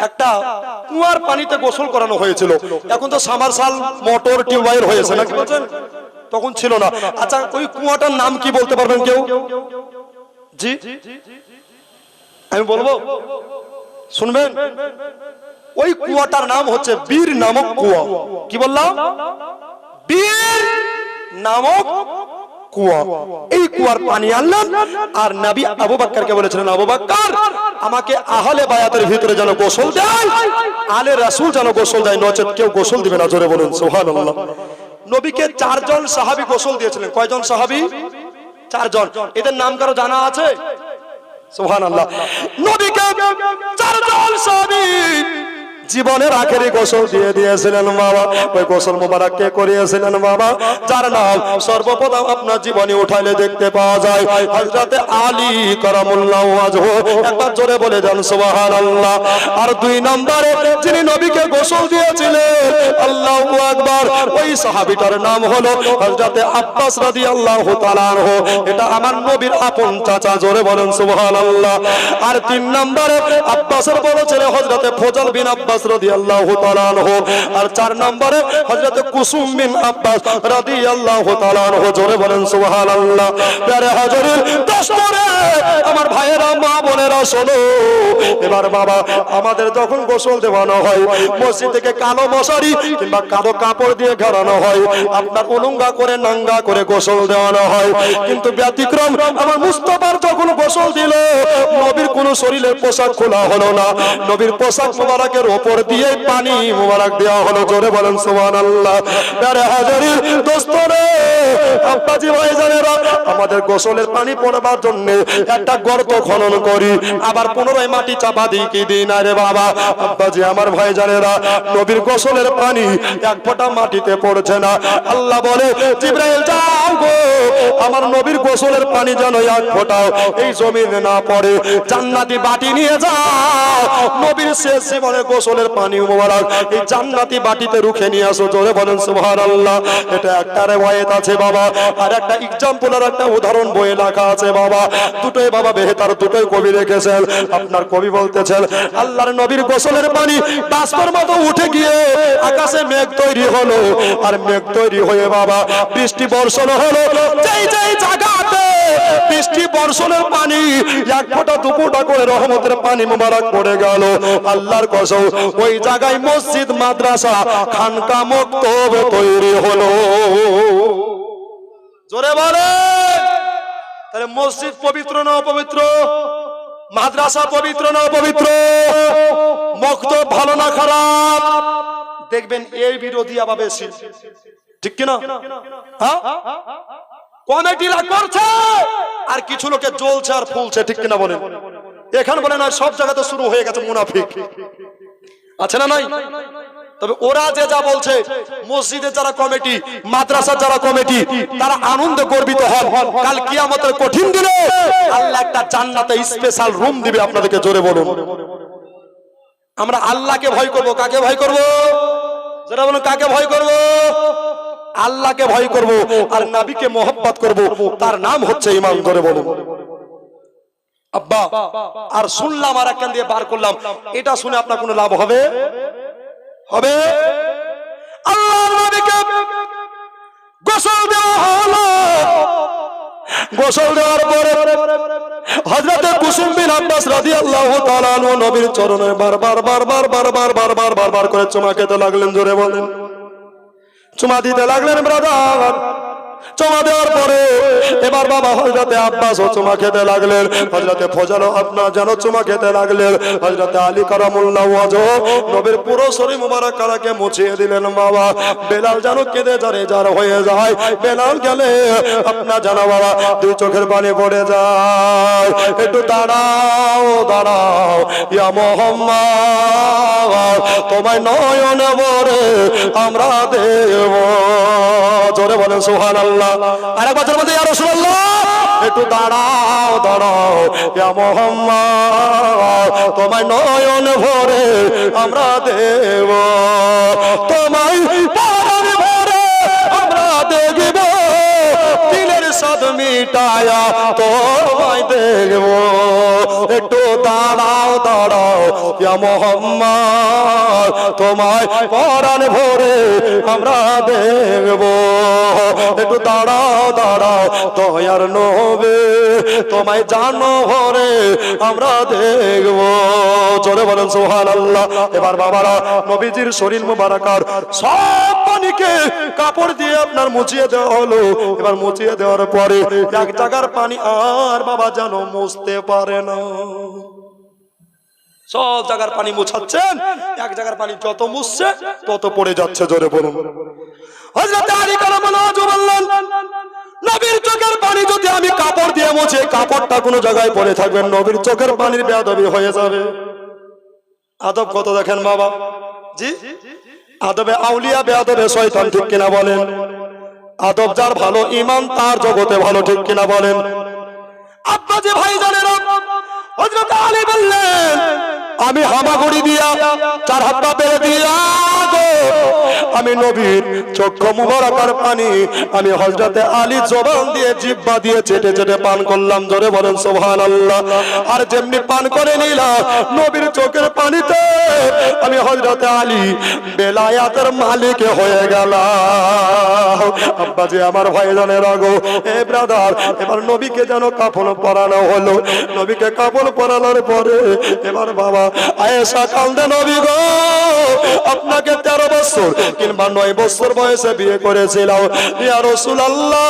একটা কুয়ার পানিতে গোসল করানো হয়েছিল। এখন তো সামারসাল, মোটর, টিউবওয়েল হয়েছে, নাকি বলছেন? তখন ছিল না। আচ্ছা ওই কুয়াটার নাম কি বলতে পারবেন কেউ? জি আমি বলবো, শুনবেন? ওই কুয়াটার নাম হচ্ছে বীর নামক কুয়া। কি বললাম? বীর নামক কুয়া। এই কুয়ার পানি আনলাম আর নবী আবু বকরকে বলেছিলেন, আবু বকর আমাকে আহলে বায়াতের ভিতরে যেন গোসল দেয়, আলে রাসূল যেন গোসল দেয়, নচেত কেউ গোসল দিবে না। জোরে বলুন সুবহানাল্লাহ। নবীকে 4 জন সাহাবী গোসল দিয়েছিলেন। কয়জন সাহাবী? 4 জন। এদের নাম কারো জানা আছে? সুবহানাল্লাহ। নবীকে 4 জন সাহাবী জীবনের আখেরি গোসল দিয়ে দিয়েছিলেন বাবা। ওই গোসল মুবারক কে করিয়েছিলেন বাবা? যার নাম সর্বপ্রথম আপনার জীবনে উঠাইলে দেখতে পাওয়া যায় হযরতে আলী কারামুল্লাহু ওয়াজহু। একবার জোরে বলে দেন সুবহানাল্লাহ। আর 2 নম্বরে যিনি নবীকে গোসল দিয়েছিলেন, আল্লাহু আকবার, ওই সাহাবীটার নাম হলো হযরতে আব্বাস রাদিয়াল্লাহু তাআলা আনহু। এটা আমার নবীর আপন চাচা। জোরে বলেন সুবহানাল্লাহ। আর 3 নম্বরে আব্বাসের বড় ছেলে হযরতে ফজল বিন আব্বাস রাদিয়াল্লাহু তাআলা আনহু। আর 4 নম্বরে হযরত কুসুম বিন আব্বাস রাদিয়াল্লাহু তাআলা আনহু। জোরে বলেন সুবহানাল্লাহ। প্যারে হাজিরিন দস্তরে আমার ভাইয়েরা, মা বোনেরা শোনো। এবার বাবা আমাদের যখন গোসল দেওয়ানো হয়, মসজিদ থেকে কালো মশারি কিংবা কালো কাপড় দিয়ে ঘেরানো হয়, আপনার উলঙ্গা করে নাঙ্গা করে গোসল দেওয়ানো হয়। কিন্তু ব্যতিক্রম আমার মুস্তাফার যখন গোসল দিল, নবীর কোন শরীরের পোশাক খোলা হলো না, নবীর পোশাক মোবারকের উপর দিয়ে পানি মোবারক দেওয়া হলো। জোরে বলেন সুবহানাল্লাহ। প্যারে হাজিরিন দোস্তরে, আব্বাজি ভাইজানেরা, আমাদের গোসলের পানি পড়বার জন্য একটা গর্ত খনন করি, আবার পুনরায় মাটি চাপা দিই কি দিই না রে বাবা? আব্বাজি আমার ভাইজানেরা, নবীর গোসলের পানি এক ফোঁটা মাটিতে পড়ছে না। আল্লাহ বলে, জিবরাইল যাও গো, আমার নবীর গোসলের পানি যেন এক ফোঁটাও এই জমিনে না পড়ে, জান্নাতি বাটি নিয়ে যাও, নবীর শেষ জীবনে গোসলের পানি মোবারক এই জান্নাতি বাটিতে রুখে নিয়ে আসো। জোরে বলেন সুবহানাল্লাহ। এটা একটা রিওয়ায়াত আছে বাবা, আর একটা এক্সাম্পল, আর একটা উদাহরণ বইয়ে লেখা আছে বাবা। দুটোই বাবা বেহেতার, দুটোই কবি রেখেছেন। আপনার কবি বলতেছেন, আল্লাহর নবীর গোসলের পানি বাষ্পের মতো উঠে গিয়ে আকাশে মেঘ তৈরি হলো, আর মেঘ তৈরি হয়ে বাবা বৃষ্টি বর্ষণ হলো। যেই যেই জায়গাতে বৃষ্টি বর্ষণের পানি এক ফোঁটা দু ফোঁটা করে রহমতের পানি মুবারক পড়ে গেল। আল্লাহর কসম ওই জায়গায় মসজিদ মাদ্রাসা খানকা মক্তব তৈরি হলো। জোরে বলে। তাহলে মসজিদ পবিত্র না অপবিত্র? মাদ্রাসা পবিত্র না অপবিত্র? মক্তব ভালো না খারাপ? দেখবেন এই বিরোধী আবার বেশি, ঠিক কিনা? হ্যাঁ, কমিটিরা করছে আর কিছু লোকে জ্বলছে আর ফুলছে, ঠিক কিনা বলেন? এখানে বলে না সব জায়গাতে শুরু হয়ে গেছে মুনাফিক, আছে না নাই? তবে ওরা যে যা বলছে, মসজিদের যারা কমিটি, মাদ্রাসার যারা কমিটি, তারা আনন্দে গর্বিত হন। কাল কিয়ামতের কঠিন দিনে আল্লাহ একটা জান্নাতে স্পেশাল রুম দিবে আপনাদেরকে। জোরে বলুন। আমরা আল্লাহকে ভয় করব। কাকে ভয় করব? যারা বলুন কাকে ভয় করব? আল্লাহকে ভয় করব আর নবীকে মহব্বত করব, তার নাম হচ্ছে ঈমান। করে বলুন। আব্বা আর শুনলাম আর একখান দিয়ে বার করলাম, এটা শুনে আপনার কোনো লাভ হবে? হবে? আল্লাহর নবীকে গোসল দেওয়া হলো। গোসল দেওয়ার পরে হযরতে কুসুম বিন আব্বাস রাদিয়াল্লাহু তাআলা আনহু নবীর চরণে বারবার করে চুমা খেতে লাগলেন। জোরে বলেন। চুমা দিতে লাগলেন ব্রাদার। চুমা দেওয়ার পরে এবার বাবা হযরতে আব্বাস ও চুমা খেতে লাগলেন। হযরতে ফজল আপনার যেন চুমা খেতে লাগলেন। হযরতে আলী কারামুল্লাহ ওয়াজহ নবীর পুরো শরীর মুবারক কারাকে মুছিয়ে দিলেন। বাবা বেলাল যেন কেঁদে জার হয়ে যায়। বেলাল গেলে আপনার জানা বাবা দুই চোখের পানি পড়ে যায়। একটু দাঁড়াও দাঁড়াও ইয়া মুহাম্মদ, তোমায় নয়নে ভরে আমরা দেব। জোরে বলেন সুবহানাল্লাহ। আরেক বছর মধ্যে ইয়া রাসূলুল্লাহ, একটু দাঁড়াও দাঁড়াও ইয়া মুহাম্মদ, তোমায় নয়ন ভরে আমরা দেব। তোমায় পরাণ ভরে আমরা দেখব, দিলের সাদ মিটায়া তোমায় দেখব। একটু দাঁড়াও দাঁড়াও ইয়া মুহাম্মদ, তোমায় পরাণ ভরে আমরা দেখব। একটু দাঁড়াও দাঁড়াও দয়ার নবী, তোমায় জানো ভরে আমরা দেখব। জোরে বলেন সুবহানাল্লাহ। এবার বাবারা নবীজির শরীর মুবারকার সব পানিকে কাপড় দিয়ে আপনার মুছিয়ে দেওয়া হলো। এবার মুছিয়ে দেওয়ার পরে এক জায়গার পানি আর বাবা যেন মুছতে পারে না। সব জায়গার পানি মুছাচ্ছেন, এক জায়গার পানি যত মুছছে তত পড়ে যাচ্ছে। জোরে বলুন। হযরত আলী কারামাল্লাহু ওয়াজহু বললেন, নবীর চোখের পানি যদি আমি কাপড় দিয়ে মুছে, কাপড়টা কোনো জায়গায় পড়ে থাকবে, নবীর চোখের পানির বেয়াদবি হয়ে যাবে। আদব কত দেখেন বাবা। জি, আদবে আউলিয়া বেয়াদবে শয়তান, ঠিক কিনা বলেন? আদব যার ভালো, ঈমান তার জগতে ভালো, ঠিক কিনা বলেন? আব্বা যে ভাই জানেরা, হযরত আলী বললেন, আমি হামাগুড়ি দিয়া চার হাত পেরে দিয়া গো, আমি নবীর চক্ষু মুবারকার পানি আমি হযরতে আলী জবান দিয়ে জিহ্বা দিয়ে চেটে চেটে পান করলাম। জোরে বলেন সুবহানাল্লাহ। আর যেমনি পান করে নিলাম নবীর চোখের পানিতে আমি হযরতে আলী বেলায়াতের মালিক হয়ে গেলাম। আব্বা যে আমার ভাইজানের আগো এ ব্রাদার, এবার নবীকে যেন কাফন পরানো হলো। নবীকে কাফন পরানোর পরে এবার বাবা আয়েশা কান্দে, নবী গো আপনাকে 13 বছর কিংবা 9 বছর বয়সে বিয়ে করেছিলাম, ইয়া রাসূলুল্লাহ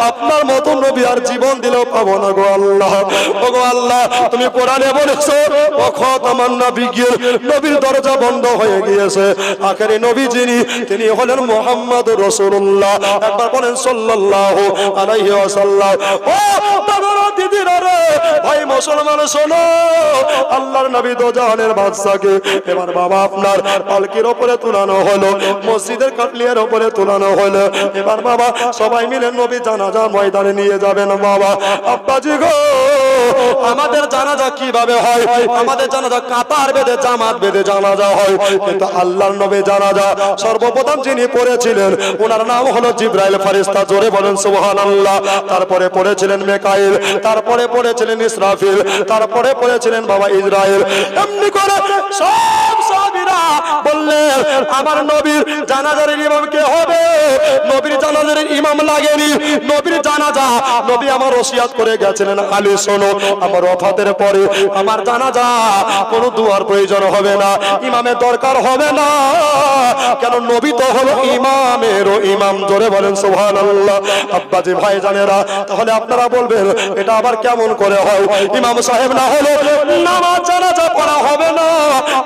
আপনার মতো নবী আর জীবন দিলেও পাবো না গো আল্লাহ। ও গো আল্লাহ, তুমি কোরআনে বলেছো ও খাতামান নবিয়্যিন, নবীর দরজা বন্ধ হয়ে গিয়েছে। আখেরি নবী যিনি, তিনি হলেন মুহাম্মদুর রাসূলুল্লাহ। একবার বলেন সাল্লাল্লাহু আলাইহি ওয়াসাল্লাম। ও বাবারা দিদিরা রে, ভাই মুসলমান শোনো, আল্লাহর নবী দো জাহানের বাদশাকে এবার বাবা আপনার পালকির উপরে তুলানো হলো, মসজিদের কাটলিয়ার উপরে তুলানো হলো। এবার বাবা সবাই মিলে নবী জানাজা ময়দানে নিয়ে যাবেন। বাবা আব্বাজি গো, আমাদের জানাজা কিভাবে হয়? আমাদের জানাজা কাতার বেঁধে জামাত বেঁধে জানাজা হয়, কিন্তু আল্লাহর নবী জানাজা সর্বপ্রথম যিনি পড়েছিলেন ওনার নাম হলো জিবরাইল ফেরেশতা। জোরে বলেন সুবহানাল্লাহ। তারপরে পড়েছিলেন মিকাইল, তারপরে পড়েছিলেন ইসরাফিল, তারপরে পড়েছিলেন বাবা ইসরাইল। এমনি করে সব সাহাবীরা বললেন আমার নবীর জানাজার ইমাম কে হবে? নবীর জানাজার ইমাম লাগেনি, নবীর জানাজা নবী আমার ওসিয়াত করে গেছিলেন, আলী শোনো, আমার ওফাতের পরে আমার জানাজা কোনো দুয়ার প্রয়োজন হবে না, ইমামের দরকার হবে না। কেন? নবী তো হলো ইমামেরও ইমাম। জোরে বলেন সুবহানাল্লাহ। আব্বাজি ভাই জানেরা, তাহলে আপনারা বলবেন এটা আবার কেমন করে হয়? ইমাম সাহেব না হলে নামাজ জানাজা পড়া হবে না,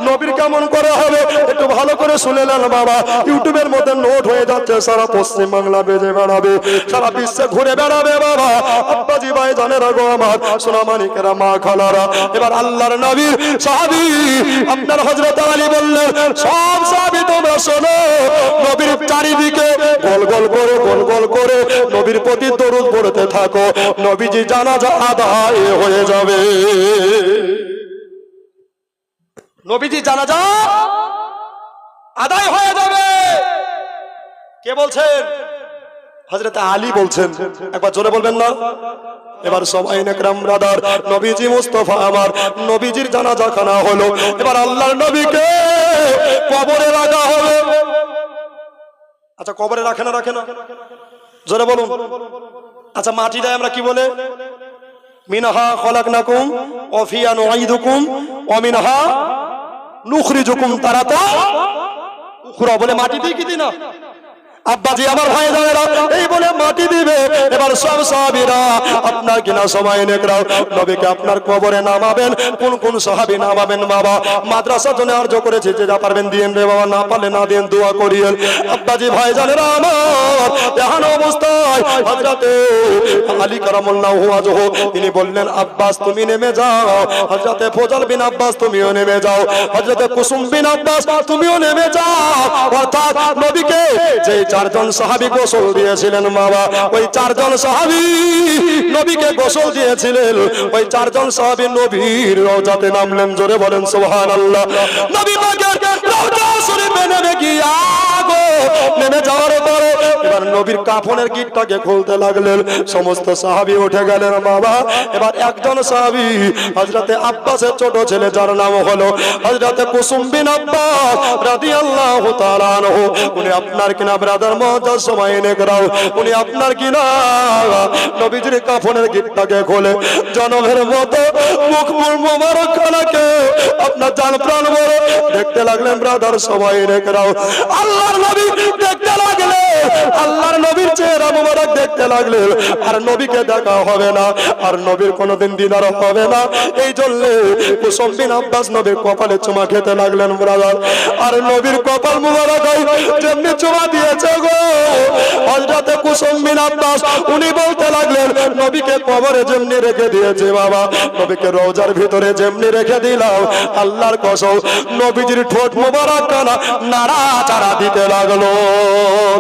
নবীর কেমন করে হবে? একটু ভালো করে শুনে নেন বাবা, ইউটিউবের মধ্যে নোট হয়ে যাচ্ছে, সারা পশ্চিম বাংলা বেজে বেড়াবে, সারা বিশ্বে ঘুরে বেড়াবে বাবা। আব্বাজি ভাই জানেরা গো আমার, সোনামানিকেরা, মা খালারা, এবার আল্লাহর নবীর সাহাবী আপনার হযরত আলী বললেন, সব সাহাবী তোমরা শোনো, নবীর চারিদিকে গোল গোল করে গোল গোল করে নবীর প্রতি দরুদ পড়তে থাকো, নবীজি জানাজা আদায় হয়ে যাবে। নবীজি জানাজা আদায় হয়ে যাবে। কে বলছেন? হযরত আলী বলছেন। একবার জোরে বলবেন না? এবার সবাই নেকরাম ব্রাদার, নবীজি মুস্তাফা আমার, নবীজির জানাজা খানা হলো, এবার আল্লাহর নবীকে কবরে রাখা হবে। আচ্ছা কবরে রাখে না? রাখে না? জোরে বলুন। আচ্ছা মাটি দেয় আমরা কি বলে? মিনহা খলাকনাকুম ওয়া ফিহা নুঈদুকুম ওয়া মিনহা নুখরিজুকুম তারাতান উখরা বলে মাটি দিই কি দিই না? আব্বাজি আমার ভাই জানেরা, এই বলে মাটি দিবে। এবার সব সাহাবীরা আপনার কিনা সবাই নেকরাও নবীকে আপনার কবরে নামাবেন। কোন কোন সাহাবী নামাবেন বাবা? মাদ্রাসা জন্য আরজ করেছে, যে যা পারবেন দিয়েন রে বাবা, না পারলে না দেন, দোয়া করিয়েন। আব্বাজি ভাই জানেরা আমার, এমন অবস্থায় হযরতে আলী কারামাল্লাহু ওয়াজহু তিনি বললেন, আব্বাস তুমি নেমে যাও, হযরতে ফজল বিন আব্বাস তুমিও নেমে যাও, হযরতে কুসুম বিন আব্বাস তুমিও নেমে যাও। অর্থাৎ নবীকে যে চারজন সাহাবী গোসল দিয়েছিলেন বাবা, ওই চারজন সাহাবী নবীকে গোসল দিয়েছিলেন, ওই চারজন সাহাবী নবীর রওজাতে নামলেন। জোরে বলেন সুবহানাল্লাহ। নবী পাকের রওজা শরীফে নেমে গিয়া গো, নেমে যাওয়ার পরে এবার নবীর কাফনের গিটটাকে খুলতে লাগলেন। সমস্ত সাহাবী উঠে গেলেন বাবা। এবার একজন সাহাবী হযরতে আব্বাসের ছোট ছেলে, যার নাম হলো হযরতে কুসুম বিন আব্বাস রাদিয়াল্লাহু তাআলা আনহু, উনি আপনার কিনা ব্রাদার মহতাজ সময় নেকরাও, উনি আপনার কিনা নবীজির কাফনের গিটটাকে খোলে, জনমের মতো মুখ মোবারক খানাকে আপনার জান প্রাণ ভরে দেখতে লাগলেন ব্রাদার সবাই নেকরাও। আল্লাহর নবী দেখতে লাগলেন, আল্লাহর নবীর চেহারা মোবারক দেখতে লাগলেন। আর নবীকে দেখা হবে না, আর নবীর কোনোদিন দিদার হবে না। এই জন্য কুসুম বিন আব্বাস নবীর কপালে চুমা খেতে লাগলেন ব্রাদার। আর নবীর কপাল মোবারক যেমনি চুমা দিয়েছে গো হযরতে কুসুম বিন আব্বাস, উনি বলতে লাগলেন, নবীকে কবরে যেমনি রেখে দিয়েছে বাবা, নবীকে রওজার ভিতরে যেমনি রেখে দিলাম, আল্লাহর কসম নবীজির ঠোঁট মোবারক কানা নাড়াচাড়া দিতে লাগলো।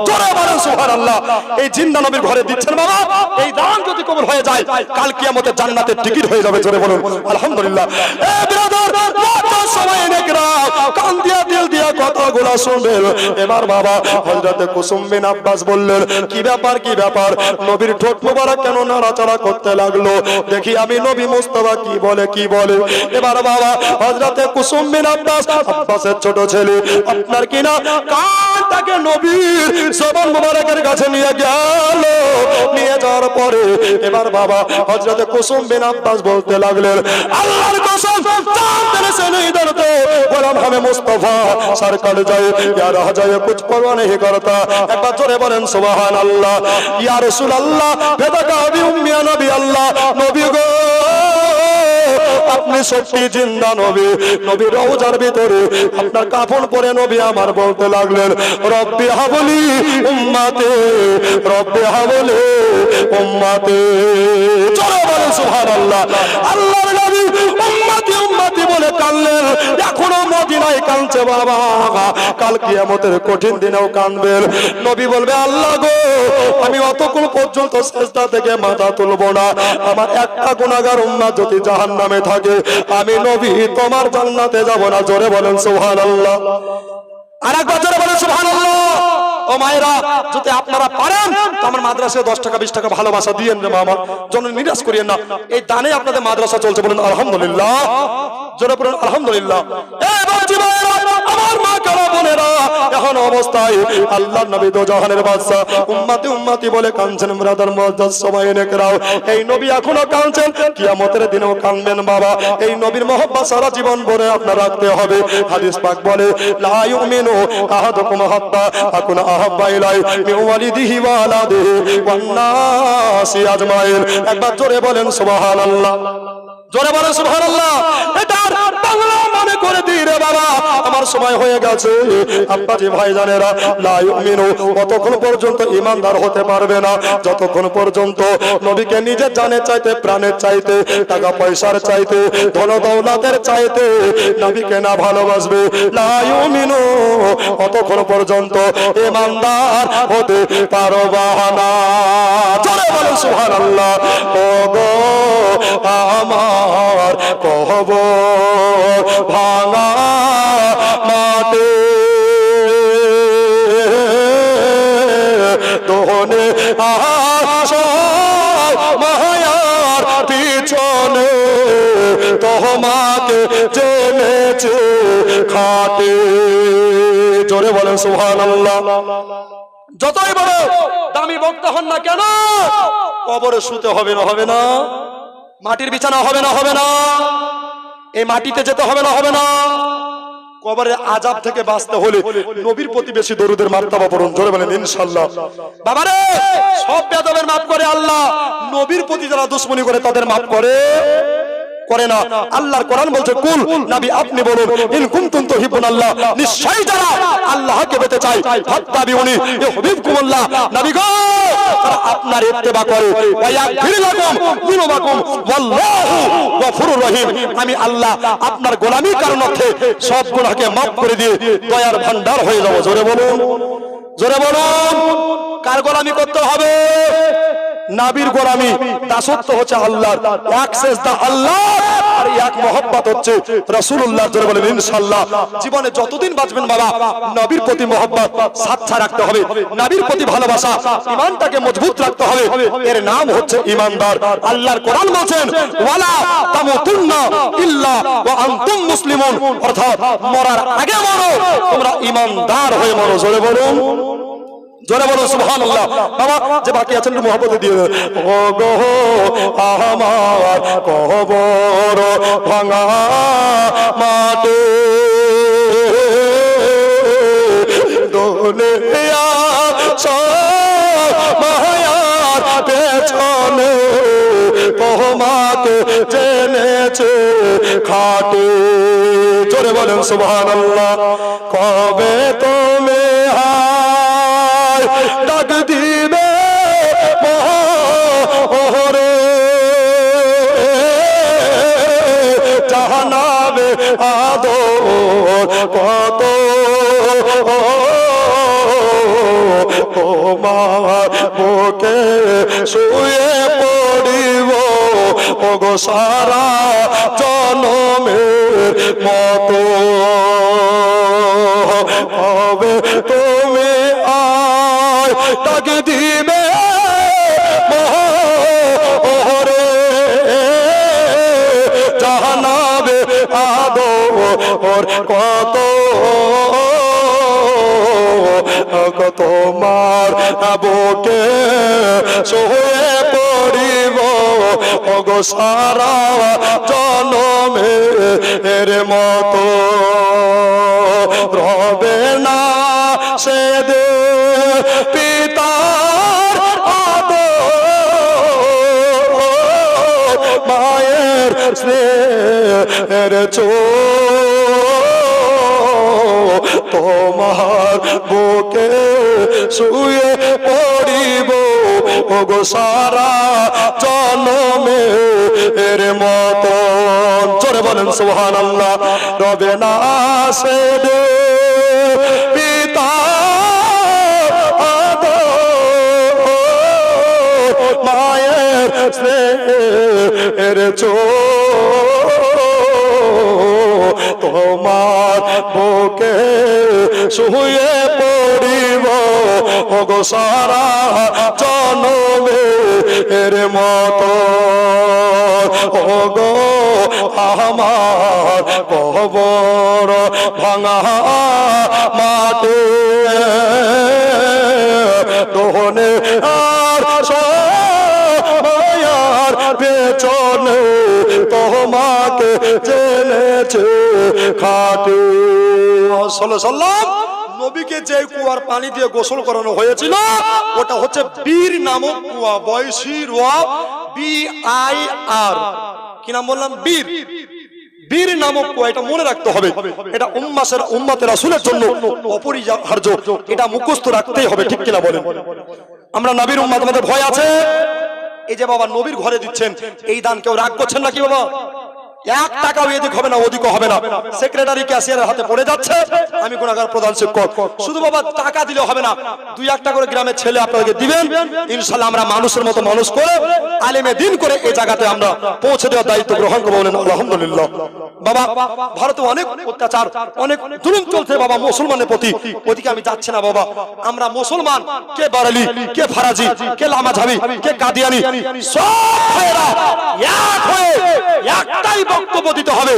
জোরে বলেন সুবহানাল্লাহ। এই জিন্দা নবীর ঘরে দিচ্ছেন বাবা, এই দান যদি কবুল হয়ে যায়, কাল কিয়ামতে জান্নাতের টিকিট হয়ে যাবে। জোরে বলুন আলহামদুলিল্লাহ। এ ব্রাদার, সময় নেকরা কান দিয়া দিল দিয়া কথাগুলো শুনবেন। এবার বাবা হযরতে কুসুম বিন আব্বাস বললেন, কি ব্যাপার কি ব্যাপার, নবীর ঠোঁট মোবারক কেন নাড়াচাড়া করতে লাগলো? দেখি আমি নবী মুস্তাফা কি বলে কি বলে। এবার বাবা হযরতে কুসুম বিন আব্বাস, আব্বাসের ছোট ছেলে, আপনার কিনা কানটাকে নবীর জবান মোবারকের কাছে নিয়ে গেল। নিয়ে যাওয়ার পরে এবার বাবা হযরতে কুসুম বিন আব্বাস বলতে লাগলেন, আল্লাহর কসম জানতে সে नहीं डरते, গোলাম হামে মুস্তাফা সরকার যায়, ইয়া রাহ যায় কুছ পরওয়া नहीं करता। একবার জোরে বলেন সুবহানাল্লাহ। ইয়া রাসূলুল্লাহ বেদাকা বি উম্মি নবী, আল্লাহ নবী গো আপনি সত্যি জিন্দা নবী। নবী রওজার ভিতরে আপনার কাফন পরে নবী আমার বলতে লাগলেন, রব্বি হাবলি উম্মতে, রব্বি হাবলি উম্মতে। জোরে বলেন সুবহানাল্লাহ। আল্লাহর নবী উম্মতি উম্মতি বলে কাঁদলেন, এখনো মদিনায় কাঁদছে বাবা, কাল কিয়ামতের কঠিন দিনেও কাঁদবেন। নবী বলবে, আল্লাহ গো আমি অতক্ষণ পর্যন্ত সিজদা থেকে মাথা তুলব না, আমার একটা গুনাহগার উম্মত যদি জাহান্নামে থাকে, আমি নবী তোমার জান্নাতে যাব না। জোরে বলেন সুবহানাল্লাহ। আরেকবার জোরে বলেন সুবহানাল্লাহ। ও মায়েরা, যদি আপনারা পারেন তো আমার মাদ্রাসায় 10 টাকা 20 টাকা ভালোবাসা দিয়েন রে মামা, যেন নিরাশ করিয়েন না। এই দানে আপনাদের মাদ্রাসা চলছে, বলেন আলহামদুলিল্লাহ। জোরে বলেন আলহামদুলিল্লাহ। এই বাজি ভাইরা, আমার মা কারা বোনেরা, জাহান অবস্থায় আল্লাহর নবী দোজাহানের বাদশা উম্মতি উম্মতি বলে কাঁদছেন ব্রাদার মুআজ্জাজ সবাই নেকরাও এই নবী এখনো কাঁদছেন কিয়ামতের দিনেও কাঁদবেন বাবা এই নবীর মহব্বত সারা জীবন ভরে আপনার রাখতে হবে হাদিস পাক বলে লা ইউমিনু আহাদুকুম হাত্তা আকুনা আহাব্বা ইলাইহি মিন ওয়ালিদিহি ওয়া আলাদিহি ওয়ান নাসি আজমাইন একবার জোরে বলেন সুবহানাল্লাহ জোরে বলেন সুবহানাল্লাহ এটা বাংলা মনে করে দিই রে বাবা আমার সময় হয়ে গেছে আব্বাজি ভাইজানেরা লা ইউমিনু ততক্ষণ পর্যন্ত ঈমানদার হতে পারবে না যতক্ষণ পর্যন্ত নবীকে নিজের জানের চাইতে প্রাণের চাইতে টাকা পয়সার চাইতে ধন দৌলতের চাইতে নবীকে না ভালোবাসবে লা ইউমিনু ততক্ষণ পর্যন্ত ঈমানদার হতে পারবা না জোরে বলেন সুবহানাল্লাহ ওগো আমার কবর ভাঙা মাটি দোহনে মায়ার পিছনে তোমাকে জেনেছে খাটে জোরে বলেন সুবহানাল্লাহ যতই বড় দামি বক্তা হন না কেন কবরে শুতে হবে না হবে না মাটির বিছানা হবে না হবে না এই মাটিতে যেতে হবে না হবে না কবরের আযাব থেকে বাঁচতে হলে নবীর প্রতি বেশি দরুদের মার্তবা পড়ুন জোরে বলেন ইনশাআল্লাহ বাবারে সব বেয়াদবের maaf করে আল্লাহ নবীর প্রতি যারা দুশমনি করে তাদের maaf করে না আল্লাহর কোরআন বলছে কুল নবী আপনি বলুন ইন কুনতুম তুহিব্বুনাল্লাহ নিশ্চয়ই যারা আল্লাহকে পেতে চায় ফাত্তাবিউনি ইউহিব্বুকুমুল্লাহ নবী গো তারা আপনার ইত্তেবা করে ওয়া ইয়াগফির লাকুম যুনুবাকুম ওয়াল্লাহু গফুরুর রহিম আমি আল্লাহ আপনার গোলামির কারণে সব গুনাহকে maaf করে দিয়ে দয়ার ভান্ডার হয়ে যাব জোরে বলুন কার গোলামি করতে হবে নবীর গোলামি দাসত্ব হচ্ছে আল্লাহর এক সেজদা আল্লাহ আর এক মহব্বত হচ্ছে রাসূলুল্লাহ জোরে বলেন ইনশাআল্লাহ জীবনে যতদিন বাঁচবেন বাবা নবীর প্রতি মহব্বত সাচ্চা রাখতে হবে নবীর প্রতি ভালোবাসা ঈমানটাকে মজবুত রাখতে হবে এর নাম হচ্ছে ঈমানদার আল্লাহর কোরআন বলেন ওয়ালা তামুতুন্না ইল্লা ওয়া আনতুম মুসলিমুন অর্থাৎ মরার আগে মরো তোমরা ঈমানদার হয়ে মরো জোরে বলো সুবহানাল্লাহ বাবা যে বাকি আছেন একটু মহব্বত দিয়ে ও গো আমার কবর ভাঙা মাটি দোলে মায়ার পেছনে তোমাকে জেনেছে খাটে জোরে বলেন সুবহানাল্লাহ কবে তুমি ডাক দিবে মোহরে জাহানাবে আদর কত তোমার বুকে শুয়ে পড়িব ওগো সারা জনমের মতো হবে তুমি ডাক দিবে মোহরে জাহানাবে আদর কত তোমার বুকে শুয়ে পড়িব ওগো সারা জনমের মতো রবে না সে দে পিতার আদর মায়ের স্নেহের তোমার বুকে শুয়ে পড়িব ওগো সারা জনমের মতো জোরে বলেন সুবহানাল্লাহ রবে না সে দে পিতা মায়ের স্নেহের তোমার বুকে শুয়ে পড়িব ওগো সারা জনমে এর মতো ওগো আমার কবর ভাঙা মাটি দোহনে আর সময়ার পেছনে তোমাকে জেনেছে খাটি সাল্লাল্লাহু নবীকে যে কুয়ার পানি দিয়ে গোসল করানো হয়েছিল ওটা হচ্ছে বীর নামক কুয়া, বয়সী রোয়া BIR, কি নাম বললাম? বীর। বীর নামক কুয়া, এটা মনে রাখতে হবে। এটা উম্মতের রাসূলের জন্য অপরিহার্য, এটা মুখস্থ রাখতেই হবে, ঠিক কিনা বলেন? আমরা নবীর উম্মত, আমাদের ভয় আছে। এই যে বাবা নবীর ঘরে দিচ্ছেন এই দান, কেউ রাগ করছেন নাকি বাবা? 1 টাকাও এদিক হবে না ওদিকও হবে না, সেক্রেটারি ক্যাশিয়ারের হাতে পড়ে যাচ্ছে, আমি গুনাহগার প্রধান শিক্ষক। শুধু বাবা টাকা দিলে হবে না, 2-1টা করে গ্রামের ছেলে আপনাদেরকে দিবেন, ইনশাআল্লাহ আমরা মানুষের মতো মানুষ করে আলেমে দিন করে এই জায়গাতে আমরা পৌঁছে দেওয়ার দায়িত্ব গ্রহণ করব। বলেন আলহামদুলিল্লাহ। বাবা ভারতে অনেক অত্যাচার, অনেক জুলুম চলছে বাবা মুসলমানের প্রতি, ওদিকে আমি যাচ্ছি না বাবা। আমরা মুসলমান, কে বারালি, কে ফারাজি, কে লামাঝাবি, কে কাদিয়ানি, সব ভাইরা এক হয়ে একটাই বক্তব্য দিতে হবে,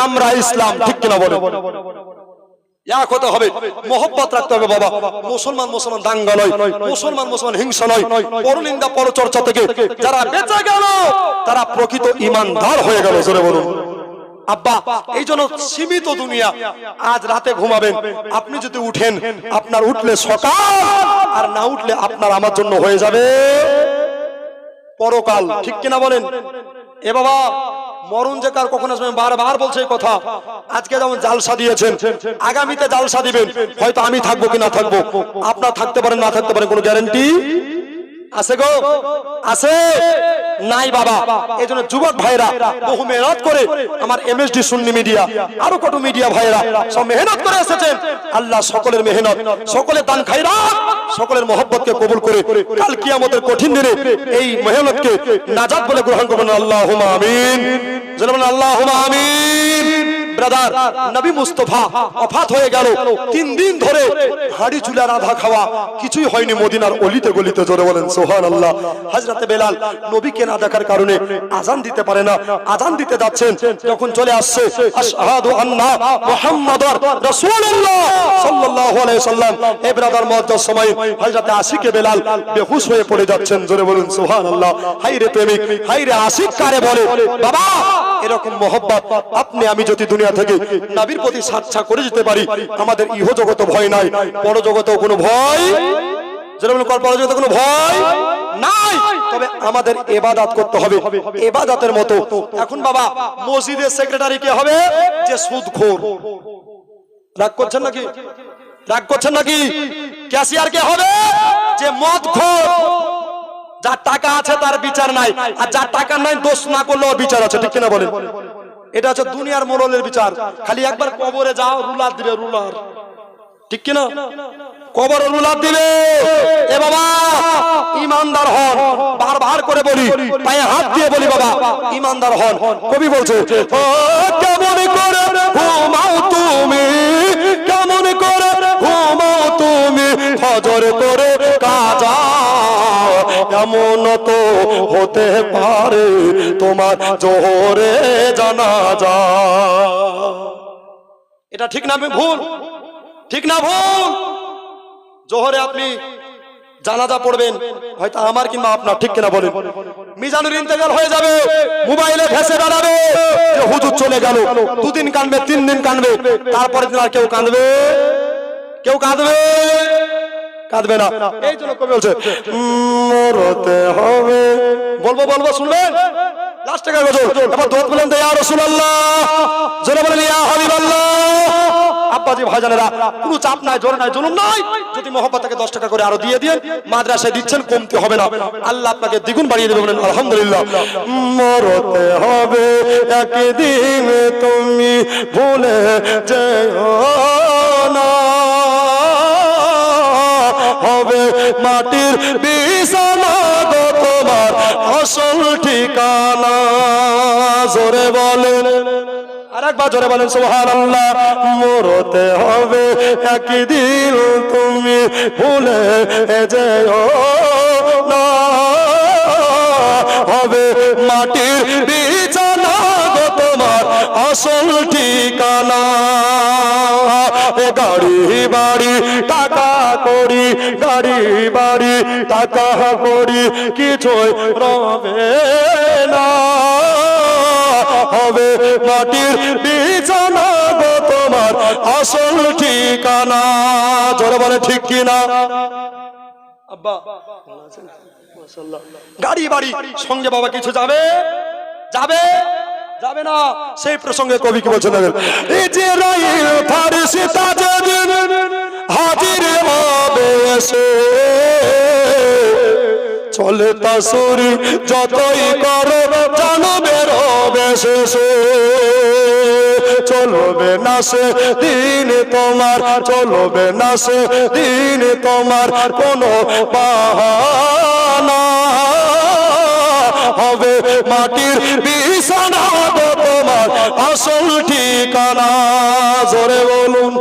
আমরা ইসলাম, ঠিক কিনা বলেন? এক হতে হবে, মহব্বত রাখতে হবে বাবা। মুসলমান মুসলমান দাঙ্গা নয়, মুসলমান মুসলমান হিংসা নয়, পরনিন্দা পরচর্চা থেকে যারা বেঁচে গেল তারা প্রকৃত ঈমানদার হয়ে গেল। জোরে বলুন আব্বা। এই জন্য সীমিত দুনিয়া, আজ রাতে ঘুমাবেন, আপনি যদি উঠেন আপনার উঠলে সকাল, আর না উঠলে আপনার আমার জন্য হয়ে যাবে পরকাল, ঠিক কিনা বলেন? এ বাবা মরণ যে কার কখন আসবে, বারবার বলছে এই কথা। আজকে যেমন জালসা দিয়েছেন, আগামীতে জালসা দিবেন, হয়তো আমি থাকবো কি না থাকবো, আপনার থাকতে পারেন না থাকতে পারেন, কোনো গ্যারান্টি আছে গো? আছে নাই বাবা। এই জন্য যুবক ভাইরা বহু মেহনত করে, আমার MSD সুন্নি মিডিয়া আরো কত মিডিয়া ভাইরা সব মেহনত করে এসেছেন। আল্লাহ সকলের মেহনত, সকলের দান খায়রাত, সকলের মহব্বতকে কবুল করে কাল কিয়ামতের কঠিন দিনে এই মেহনতকে নাজাত বলে গ্রহণ করবেন। আল্লাহুম্মা আমিন। বলেন আল্লাহুম্মা আমিন। ব্রাদার, নবী মুস্তাফা ওফাত হয়ে গেল, 3 দিন ধরে হাড়ি চুলা রাধা খাওয়া, কিছুই হয়নি মদিনার অলিতে গলিতে। জোরে বলেন সুবহানাল্লাহ। হযরতে বেলাল নবীকে না দেখার কারণে আজান দিতে পারে না, আজান দিতে যাচ্ছেন, যখন চলে আসছে আশহাদু আন্না মুহাম্মাদুর রাসূলুল্লাহ সাল্লাল্লাহু আলাইহি সাল্লাম, এই ব্রাদার মওয়াজ্জাজ সময় হযরতে আশিকে বেলাল বেহুশ হয়ে পড়ে যাচ্ছেন। জোরে বলেন সুবহানাল্লাহ। হায় রে প্রেমিক, হায় রে আশিক কারে বলে বাবা। এরকম মহব্বত আপনি আমি যদি দুনিয়া থেকে নবীর প্রতি সাচ্চা করে যেতে পারি, আমাদের ইহ জগত ভয় নাই, পরজগতেও কোনো ভয়, যেরকম পরজগতে কোনো ভয় নাই। তবে আমাদের ইবাদত করতে হবে ইবাদতের মতো। এখন বাবা মসজিদের সেক্রেটারি কে হবে? যে সুদখোর। রাগ করছেন নাকি? রাগ করছেন নাকি? ক্যাশিয়ার কে হবে? যে মদখোর। যার টাকা আছে তার বিচার নাই, আর যার টাকা নাই দোষ না করলেও বিচার আছে, ঠিক কিনা বলেন? এটা হচ্ছে দুনিয়ার মোড়লের বিচার। খালি একবার কবরে যাও, রুলার দিবে, রুলার, ঠিক কিনা? কবরে রুলার দিবে। এ বাবা ইমানদার হন, বারবার করে বলি, পায়ে হাত দিয়ে বলি বাবা ইমানদার হন। কবি বলছে ও কেমন করে ঘুমাও তুমি, কেমন করে ঘুমাও তুমি, ফজর করে কাজা, এমন তো হতে পারে তোমার জোহরে জানাজা। এটা ঠিক না ভুল? ঠিক না ভুল? জোহরে আপনি জানাজা পড়বেন, হয়তো আমার কিংবা আপনার, ঠিক কিনা বলেন? মিজানুর ইন্তেকাল হয়ে যাবে, মোবাইলে ভেসে বেড়াবে যে হুজুর চলে গেল, 2 দিন কাঁদবে, 3 দিন কাঁদবে, তারপরে দিন আর কেউ কাঁদবে? কেউ কাঁদবে? কাঁদবে না। এই জন্য কবি বলছে মরতে হবে। বলবো বলবো, শুনবেন? লাস্ট টাকা গজল। এবার দোয়া বলেন ইয়া রাসূলুল্লাহ, জোরে বলেন ইয়া হাবিবাল্লাহ। আব্বাজি ভাইজানেরা, কোনো চাপ নাই, জোর নাই, জুলুম নাই। যদি মহব্বতকে 10 টাকা করে আরো দিয়ে দেন, মাদ্রাসায় দিচ্ছেন, কমতে হবে না, আল্লাহ আপনাকে দ্বিগুণ বাড়িয়ে দেবে। বলেন আলহামদুলিল্লাহ। মরতে হবে একদিন, তুমি ভুলে যেও না, হবে মাটির বিছানা গো তোমার আসল ঠিকানা। জোরে বলেন, আরে একবার জোরে বলেন সুবহানাল্লাহ। মরতে হবে একদিন, তুমি ভুলে যেও না, হবে মাটির বিছানা গো তোমার আসল ঠিকানা। গাড়ি বাড়ি টাকা করি, গাড়ি বাড়ি টাকা করি কিছুই রবে না, হবে মাটির বিছানা গো তোমার আসল ঠিকানা। জোরে বলে ঠিক কিনা? আব্বা গাড়ি বাড়ি সঙ্গে বাবা কিছু যাবে যাবে যাবে না। সেই প্রসঙ্গে কবি কি বলছেন, ইজরাইল ফারিস্তা যেদিন হাজির হবে এসে, চলে তাসুরি যতই করো জানবে রবে শেষে। চলবে না সে দিন তোমার, চলবে না সে দিন তোমার কোনো বাহানা, হবে মাটির বিছানা গো তোমার আসল ঠিকানা। জোরে বলুন।